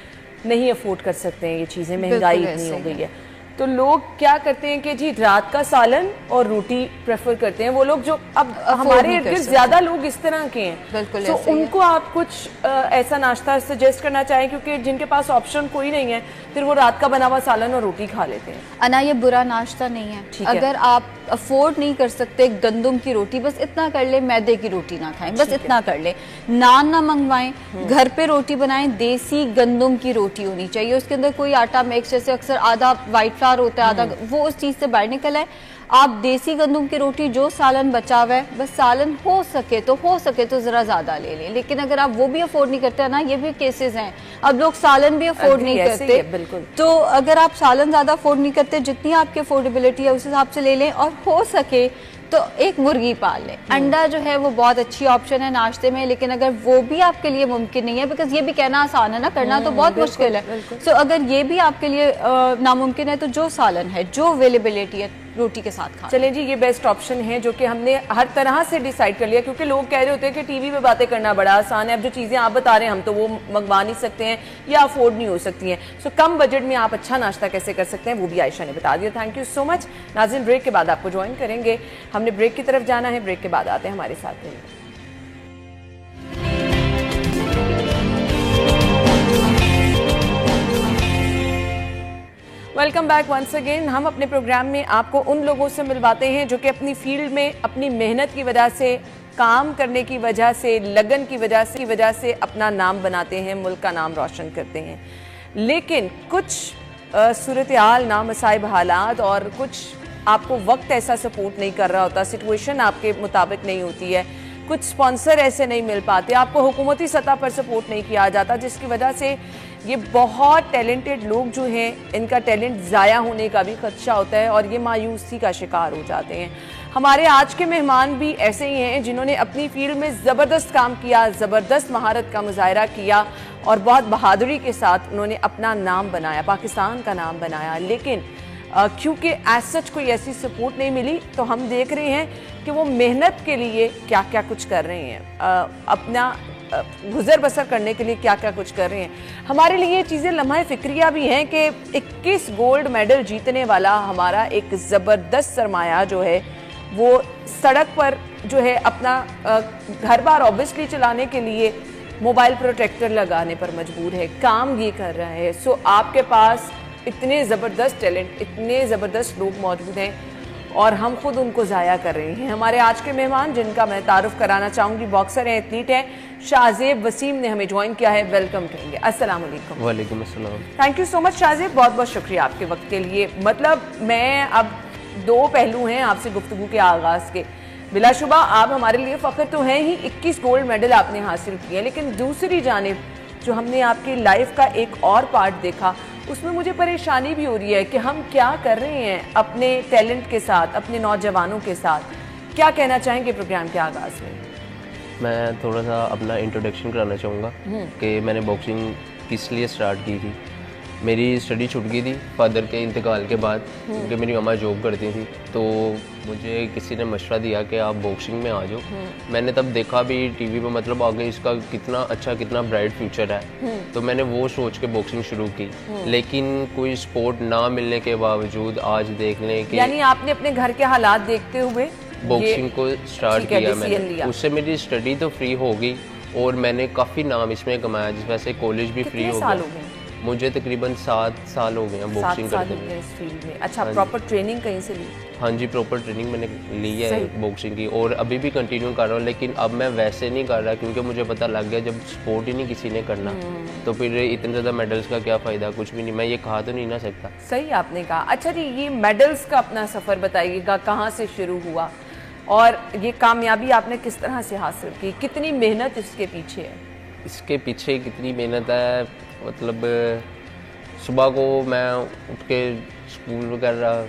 नहीं अफोर्ड कर सकते हैं ये चीज़ें, महंगाई इतनी हो गई है। तो लोग क्या करते हैं कि जी रात का सालन और रोटी प्रेफर करते हैं, वो लोग जो अब हमारे इर्द गिर्द ज्यादा लोग इस तरह के हैं। बिल्कुल, तो उनको आप कुछ ऐसा नाश्ता सजेस्ट करना चाहें, क्योंकि जिनके पास ऑप्शन कोई नहीं है फिर वो रात का बना हुआ सालन और रोटी खा लेते हैं। अना ये बुरा नाश्ता नहीं है, अगर आप अफोर्ड नहीं कर सकते गंदम की रोटी, बस इतना कर ले, मैदे की रोटी ना खाएं, बस इतना कर ले, नान ना मंगवाएं, घर पे रोटी बनाएं, देसी गंदम की रोटी होनी चाहिए, उसके अंदर कोई आटा मिक्स, जैसे अक्सर आधा व्हाइट फ्लावर होता है आधा, वो उस चीज से बाहर निकल आए। आप देसी गंदम की रोटी, जो सालन बचा हुआ है, बस सालन हो सके तो जरा ज्यादा ले लें। लेकिन अगर आप वो भी अफोर्ड नहीं करते ना, ये भी केसेस हैं, अब लोग सालन भी अफोर्ड नहीं करते, बिल्कुल। तो अगर आप सालन ज्यादा अफोर्ड नहीं करते, जितनी आपकी अफोर्डेबिलिटी है उस हिसाब से ले लें, और हो सके तो एक मुर्गी पाल लें। अंडा जो है वो बहुत अच्छी ऑप्शन है नाश्ते में, लेकिन अगर वो भी आपके लिए मुमकिन नहीं है, बिकॉज ये भी कहना आसान है ना, करना तो बहुत मुश्किल है। सो अगर ये भी आपके लिए नामुमकिन है तो जो सालन है, जो अवेलेबिलिटी है, रोटी के साथ खा। चलें जी, ये बेस्ट ऑप्शन है जो कि हमने हर तरह से डिसाइड कर लिया, क्योंकि लोग कह रहे होते हैं कि टीवी पे बातें करना बड़ा आसान है, अब जो चीज़ें आप बता रहे हैं हम तो वो मंगवा नहीं सकते हैं या अफोर्ड नहीं हो सकती हैं। सो कम बजट में आप अच्छा नाश्ता कैसे कर सकते हैं वो भी आयशा ने बता दिया। Thank you so much. नाज़रीन, ब्रेक के बाद आपको ज्वाइन करेंगे, हमने ब्रेक की तरफ जाना है, ब्रेक के बाद आते हैं, हमारे साथ रहिए। Welcome back once again. हम अपने प्रोग्राम में आपको उन लोगों से मिलवाते हैं जो कि अपनी फील्ड में अपनी मेहनत की वजह से, काम करने की वजह से, लगन की वजह से अपना नाम बनाते हैं, मुल्क का नाम रोशन करते हैं। लेकिन कुछ सूरत हाल, नामसाइब हालात और कुछ आपको वक्त ऐसा सपोर्ट नहीं कर रहा होता, सिचुएशन आपके मुताबिक नहीं होती है, कुछ स्पॉन्सर ऐसे नहीं मिल पाते, आपको हुकूमती सतह पर सपोर्ट नहीं किया जाता, जिसकी वजह से ये बहुत टैलेंटेड लोग जो हैं इनका टैलेंट ज़ाया होने का भी खदशा होता है और ये मायूसी का शिकार हो जाते हैं। हमारे आज के मेहमान भी ऐसे ही हैं जिन्होंने अपनी फील्ड में ज़बरदस्त काम किया, ज़बरदस्त महारत का मुजाहरा किया और बहुत बहादुरी के साथ उन्होंने अपना नाम बनाया, पाकिस्तान का नाम बनाया। लेकिन क्योंकि एज सच कोई ऐसी सपोर्ट नहीं मिली, तो हम देख रहे हैं कि वो मेहनत के लिए क्या क्या कुछ कर रहे हैं, अपना गुजर बसर करने के लिए क्या क्या कुछ कर रहे हैं। हमारे लिए ये चीज़ें लम्हा फिक्रिया भी हैं कि 21 गोल्ड मेडल जीतने वाला हमारा एक ज़बरदस्त सरमाया जो है वो सड़क पर जो है अपना घर बार ऑब्वियसली चलाने के लिए मोबाइल प्रोटेक्टर लगाने पर मजबूर है, काम ये कर रहा है। सो आपके पास इतने ज़बरदस्त टैलेंट, इतने ज़बरदस्त लोग मौजूद हैं और हम खुद उनको ज़ाया कर रहे हैं। हमारे आज के मेहमान जिनका मैं तारुफ कराना चाहूँगी, बॉक्सर हैं, एथलीट हैं, शाहजेब वसीम ने हमें ज्वाइन किया है। वेलकम करेंगे। अस्सलाम वालेकुम। वालेकुम अस्सलाम। Thank you so much Shahzeb, बहुत बहुत शुक्रिया आपके वक्त के लिए। मतलब मैं अब दो पहलू हैं आपसे गुफ्तगू के आगाज़ के। बिलाशुबा आप हमारे लिए फ़ख्र तो हैं ही, 21 गोल्ड मेडल आपने हासिल किए, लेकिन दूसरी जानिब जो हमने आपकी लाइफ का एक और पार्ट देखा उसमें मुझे परेशानी भी हो रही है कि हम क्या कर रहे हैं अपने टैलेंट के साथ, अपने नौजवानों के साथ। क्या कहना चाहेंगे प्रोग्राम के आगाज़ में? मैं थोड़ा सा अपना इंट्रोडक्शन कराना चाहूँगा कि मैंने बॉक्सिंग किस लिए स्टार्ट की थी। मेरी स्टडी छूट गई थी फादर के इंतकाल के बाद, क्योंकि मेरी मम्मा जॉब करती थी, तो मुझे किसी ने मशवरा दिया कि आप बॉक्सिंग में आ जाओ। मैंने तब देखा भी टीवी पे, मतलब आगे इसका कितना अच्छा, कितना ब्राइट फ्यूचर है, तो मैंने वो सोच के बॉक्सिंग शुरू की। लेकिन कोई स्पोर्ट ना मिलने के बावजूद आज देख लें कि, यानी आपने अपने घर के हालात देखते हुए बॉक्सिंग को स्टार्ट किया मैंने। उससे मेरी स्टडी तो फ्री हो गई, और मैंने काफ़ी नाम इसमें कमाया, जिस वजह से कॉलेज भी फ्री हो गया। मुझे तकरीबन 7 साल हो गए हैं बॉक्सिंग करते हुए इस फील्ड में। अच्छा, प्रॉपर ट्रेनिंग कहीं से ली? हाँ जी, प्रॉपर ट्रेनिंग मैंने ली है बॉक्सिंग की, और अभी भी कंटिन्यू कर रहा हूँ। लेकिन अब मैं वैसे नहीं कर रहा, क्योंकि मुझे पता लग गया जब स्पोर्ट ही नहीं किसी ने करना तो फिर इतने ज़्यादा मेडल्स का क्या फ़ायदा, कुछ भी नहीं। मैं ये कहा तो नहीं ना सकता। सही आपने कहा। अच्छा जी, ये मेडल्स का अपना सफ़र बताइएगा, कहाँ से शुरू हुआ और ये कामयाबी आपने किस तरह से हासिल की, कितनी मेहनत इसके पीछे है? इसके पीछे कितनी मेहनत है, मतलब सुबह को मैं उठ के स्कूल वगैरह।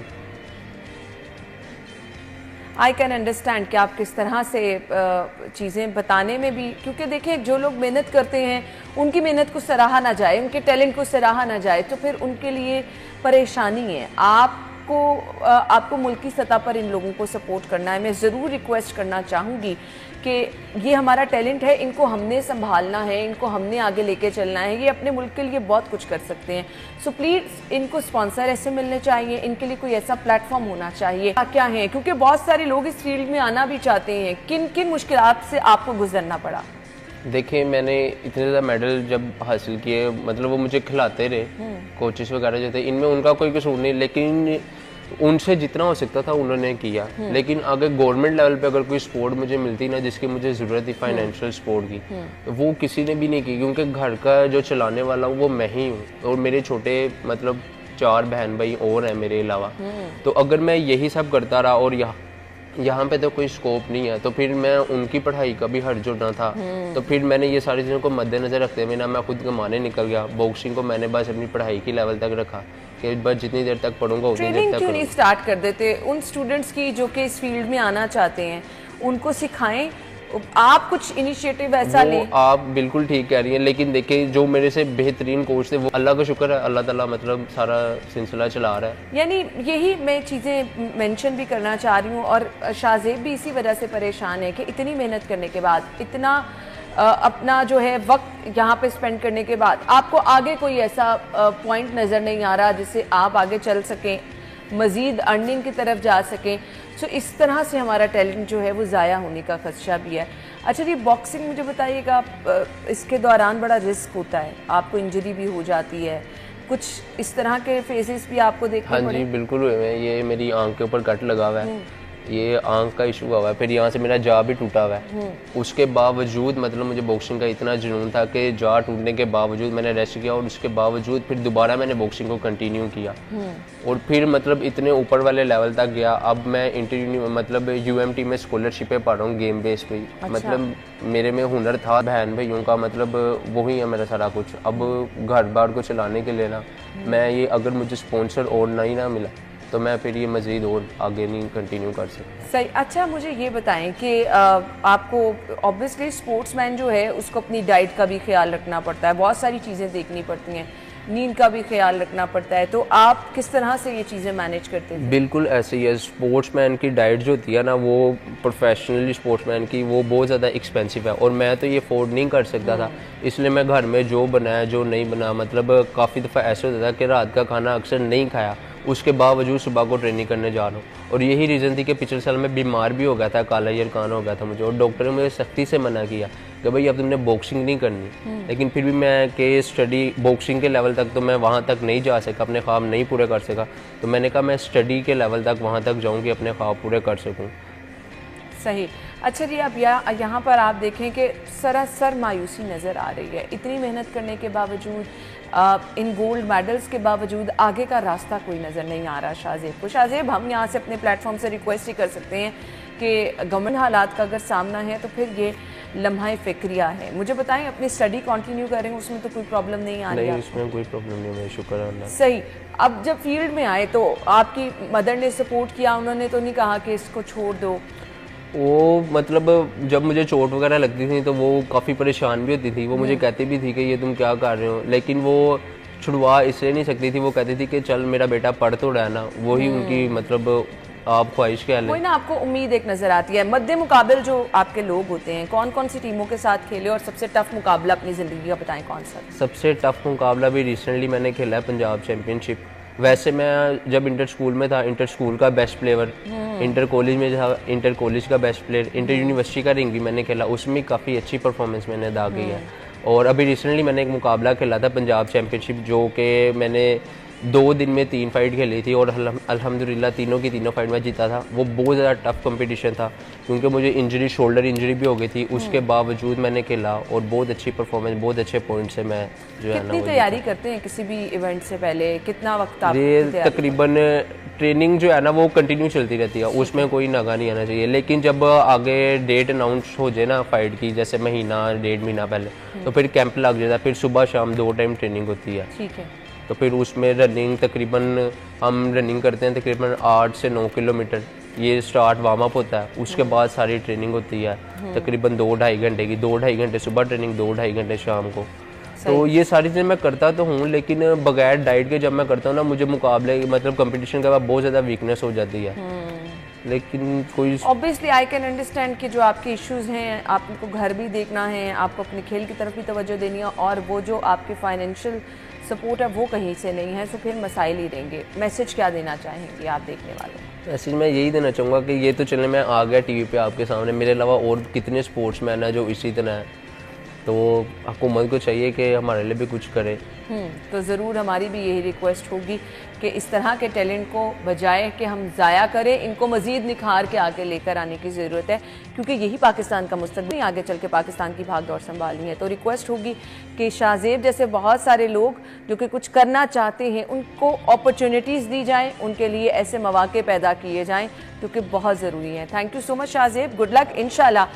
आई कैन अंडरस्टैंड कि आप किस तरह से चीज़ें बताने में भी, क्योंकि देखिए जो लोग मेहनत करते हैं उनकी मेहनत को सराहा ना जाए, उनके टैलेंट को सराहा ना जाए तो फिर उनके लिए परेशानी है। आपको मुल्की सतह पर इन लोगों को सपोर्ट करना है। मैं ज़रूर रिक्वेस्ट करना चाहूँगी कि ये हमारा टैलेंट है, इनको हमने संभालना है, इनको हमने आगे लेके चलना है। ये अपने मुल्क के लिए बहुत कुछ कर सकते हैं। सो प्लीज़ इनको स्पॉन्सर ऐसे मिलने चाहिए, इनके लिए कोई ऐसा प्लेटफॉर्म होना चाहिए। क्या है, क्योंकि बहुत सारे लोग इस फील्ड में आना भी चाहते हैं। किन किन मुश्किलात से आपको गुजरना पड़ा? देखिए, मैंने इतने ज़्यादा मेडल जब हासिल किए, मतलब वो मुझे खिलाते रहे, कोचेस वगैरह जो थे, इनमें उनका कोई कसूर नहीं, लेकिन उनसे जितना हो सकता था उन्होंने किया। लेकिन अगर गवर्नमेंट लेवल पे अगर कोई स्पोर्ट मुझे मिलती ना, जिसकी मुझे ज़रूरत थी फाइनेंशियल सपोर्ट की, तो वो किसी ने भी नहीं की, क्योंकि घर का जो चलाने वाला हूँ वो मैं ही हूँ, और मेरे छोटे मतलब 4 बहन भाई और हैं मेरे अलावा। तो अगर मैं यही सब करता रहा और यहाँ पे तो कोई स्कोप नहीं है, तो फिर मैं उनकी पढ़ाई का भी हर्ज होना था। तो फिर मैंने ये सारी चीज़ों को मद्देनजर रखते हुए ना मैं खुद कमाने निकल गया। बॉक्सिंग को मैंने बस अपनी पढ़ाई की लेवल तक रखा कि बस जितनी देर तक पढ़ूंगा उतनी देर तक। क्यों नहीं स्टार्ट कर देते उन स्टूडेंट्स की जो कि इस फील्ड में आना चाहते हैं, उनको सिखाएं, आप कुछ इनिशिएटिव ऐसा लें। आप बिल्कुल ठीक कह रही हैं, लेकिन देखिए जो मेरे से बेहतरीन कोच थे, वो अल्लाह का शुक्र है, अल्लाह ताला मतलब सारा सिलसिला चला रहा है। यानी यही मैं चीज़ें मेंशन भी करना चाह रही हूँ, और शाहजेब भी इसी वजह से परेशान है कि इतनी मेहनत करने के बाद, इतना अपना जो है वक्त यहाँ पे स्पेंड करने के बाद आपको आगे कोई ऐसा पॉइंट नज़र नहीं आ रहा जिससे आप आगे चल सकें, मज़ीद अर्निंग की तरफ जा सकें। सो इस तरह से हमारा टैलेंट जो है वो ज़ाया होने का खदशा भी है। अच्छा जी, बॉक्सिंग मुझे बताइएगा, इसके दौरान बड़ा रिस्क होता है, आपको इंजरी भी हो जाती है, कुछ इस तरह के फेजेस भी आपको देखने पड़े? हाँ जी बिल्कुल हुए हैं। ये मेरी आंख के ऊपर कट लगा हुआ है, ये आंख का इशू हुआ है, फिर यहाँ से मेरा जा भी टूटा हुआ है। उसके बावजूद मतलब मुझे बॉक्सिंग का इतना जुनून था कि जा टूटने के बावजूद मैंने रेस्ट किया, और उसके बावजूद फिर दोबारा मैंने बॉक्सिंग को कंटिन्यू किया, और फिर मतलब इतने ऊपर वाले लेवल तक गया। अब मैं मतलब UMT में स्कॉलरशिप पे पढ़ रहा हूँ, गेम बेस पे। अच्छा। मतलब मेरे में हुनर था, बहन भाइयों का मतलब वही है मेरा सारा कुछ। अब घर बार को चलाने के लिए ना मैं ये, अगर मुझे स्पॉन्सर और नहीं ना मिला तो मैं फिर ये मज़ीद और आगे नहीं कंटिन्यू कर सकता। सही। अच्छा, मुझे ये बताएं कि आपको ऑब्वियसली स्पोर्ट्समैन जो है उसको अपनी डाइट का भी ख्याल रखना पड़ता है, बहुत सारी चीज़ें देखनी पड़ती हैं, नींद का भी ख्याल रखना पड़ता है, तो आप किस तरह से ये चीज़ें मैनेज करते हैं? बिल्कुल ऐसे ही है। स्पोर्ट्समैन की डाइट जो होती है ना, वो प्रोफेशनली स्पोर्ट्समैन की वो बहुत ज़्यादा एक्सपेंसिव है, और मैं तो ये अफोर्ड नहीं कर सकता था। इसलिए मैं घर में जो बनाया जो नहीं बना, मतलब काफ़ी दफ़ा ऐसा होता था कि रात का खाना अक्सर नहीं खाया, उसके बावजूद सुबह को ट्रेनिंग करने जा रहा हूँ। और यही रीज़न थी कि पिछले साल में बीमार भी हो गया था, काला यरकान हो गया था मुझे, और डॉक्टर ने मुझे सख्ती से मना किया कि भाई अब तुमने बॉक्सिंग नहीं करनी। लेकिन फिर भी मैं के स्टडी बॉक्सिंग के लेवल तक तो मैं वहाँ तक नहीं जा सका, अपने ख्वाब नहीं पूरे कर सका, तो मैंने कहा मैं स्टडी के लेवल तक वहाँ तक जाऊँगी, अपने ख्वाब पूरे कर सकूँ। सही। अच्छा जी, अब यहाँ पर आप देखें कि सरासर मायूसी नज़र आ रही है, इतनी मेहनत करने के बावजूद, इन गोल्ड मेडल्स के बावजूद आगे का रास्ता कोई नज़र नहीं आ रहा शाहजेब को। शाहजेब, हम यहाँ से अपने प्लेटफॉर्म से रिक्वेस्ट ही कर सकते हैं कि गवर्नमेंट हालात का अगर सामना है तो फिर ये लम्हा फ़िक्रिया है। मुझे बताएं, अपनी स्टडी कंटिन्यू करें, उसमें तो कोई प्रॉब्लम नहीं आ रही है? नहीं, उसमें कोई प्रॉब्लम नहीं है, शुक्र है अल्लाह। सही। अब जब फील्ड में आए तो आपकी मदर ने सपोर्ट किया, उन्होंने तो नहीं कहा कि इसको छोड़ दो? वो मतलब जब मुझे चोट वगैरह लगती थी तो वो काफ़ी परेशान भी होती थी, वो मुझे कहती भी थी कि ये तुम क्या कर रहे हो, लेकिन वो छुड़वा इसलिए नहीं सकती थी। वो कहती थी कि चल मेरा बेटा पढ़ तो रहा है ना, वही उनकी मतलब आप ख्वाहिश के हाल है। वही ना, आपको उम्मीद एक नज़र आती है। मद्दे मुकाबल जो आपके लोग होते हैं, कौन कौन सी टीमों के साथ खेले, और सबसे टफ मुकाबला अपनी ज़िंदगी का बताएं कौन सा? सबसे टफ मुकाबला भी रिसेंटली मैंने खेला है पंजाब चैम्पियनशिप, वैसे मैं जब इंटर स्कूल में था, इंटर स्कूल का बेस्ट प्लेयर, इंटर कॉलेज में था इंटर कॉलेज का बेस्ट प्लेयर, इंटर यूनिवर्सिटी का रिंग भी मैंने खेला, उसमें काफ़ी अच्छी परफॉर्मेंस मैंने अदा की है। और अभी रिसेंटली मैंने एक मुकाबला खेला था पंजाब चैम्पियनशिप, जो कि मैंने 2 दिन में 3 फाइट खेली थी और अल्हम्दुलिल्लाह तीनों की तीनों फाइट में जीता था। वो बहुत ज़्यादा टफ कंपटीशन था क्योंकि मुझे इंजरी, शोल्डर इंजरी भी हो गई थी, उसके बावजूद मैंने खेला और बहुत अच्छी परफॉर्मेंस, बहुत अच्छे पॉइंट से मैं जो है ना। कितनी तैयारी करते हैं किसी भी इवेंट से पहले, कितना वक्त आप? तकरीबन ट्रेनिंग जो है ना वो कंटिन्यू चलती रहती है, उसमें कोई नागा नहीं आना चाहिए। लेकिन जब आगे डेट अनाउंस हो जाए ना फाइट की, जैसे महीना 1.5 महीना पहले, तो फिर कैंप लग जाता है, फिर सुबह शाम 2 टाइम ट्रेनिंग होती है। ठीक है। तो फिर उसमें रनिंग तकरीबन हम रनिंग करते हैं तकरीबन 8 से 9 किलोमीटर। ये स्टार्ट वार्म अप होता है, उसके बाद सारी ट्रेनिंग होती है तकरीबन 2-2.5 घंटे की। 2-2.5 घंटे सुबह ट्रेनिंग, 2-2.5 घंटे शाम को। तो ये सारी चीज़ें मैं करता तो हूँ, लेकिन बगैर डाइट के जब मैं करता हूँ ना, मुझे मुकाबले मतलब कंपटीशन के बाद बहुत ज़्यादा वीकनेस हो जाती है। लेकिन कोई ऑब्वियसली आई कैन अंडरस्टैंड कि जो आपके इश्यूज हैं, आपको घर भी देखना है, आपको अपने खेल की तरफ भी तवज्जो देनी है, और वो जो आपके फाइनेंशियल सपोर्ट है वो कहीं से नहीं है, तो फिर मसाइल ही रहेंगे। मैसेज क्या देना चाहेंगे आप देखने वालों को? मैसेज मैं यही देना चाहूँगा कि ये तो चले मैं आ गया टीवी पे आपके सामने, मेरे अलावा और कितने स्पोर्ट्समैन हैं जो इसी तरह हैं, तो हुकूमत को चाहिए कि हमारे लिए भी कुछ करे। तो ज़रूर हमारी भी यही रिक्वेस्ट होगी कि इस तरह के टैलेंट को बजाय कि हम ज़ाया करें, इनको मज़ीद निखार के आगे लेकर आने की ज़रूरत है, क्योंकि यही पाकिस्तान का मुस्तकबिल, आगे चल के पाकिस्तान की भाग दौड़ संभालनी है। तो रिक्वेस्ट होगी कि शाहजेब जैसे बहुत सारे लोग जो कि कुछ करना चाहते हैं, उनको अपॉर्चुनिटीज़ दी जाएँ, उनके लिए ऐसे मौके पैदा किए जाएँ, क्योंकि बहुत ज़रूरी है। Thank you so much Shahzeb, good luck. इंशाल्लाह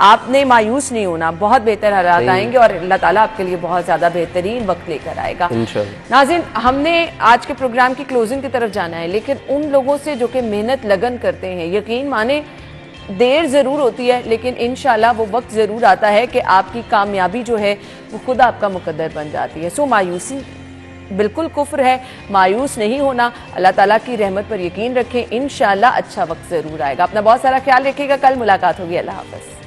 आपने मायूस नहीं होना, बहुत बेहतर हालात आएंगे और अल्लाह ताला आपके लिए बहुत ज़्यादा बेहतरीन वक्त लेकर आएगा इंशाल्लाह। नाज़रीन, हमने आज के प्रोग्राम की क्लोजिंग की तरफ जाना है, लेकिन उन लोगों से जो कि मेहनत लगन करते हैं, यकीन माने देर ज़रूर होती है, लेकिन इंशाल्लाह वो वक्त ज़रूर आता है कि आपकी कामयाबी जो है वो खुद आपका मुकद्दर बन जाती है। सो मायूसी बिल्कुल कुफ्र है, मायूस नहीं होना, अल्लाह ताला की रहमत पर यकीन रखें, इंशाल्लाह अच्छा वक्त ज़रूर आएगा। अपना बहुत सारा ख्याल रखिएगा, कल मुलाकात होगी, अल्लाह हाफ़िज़।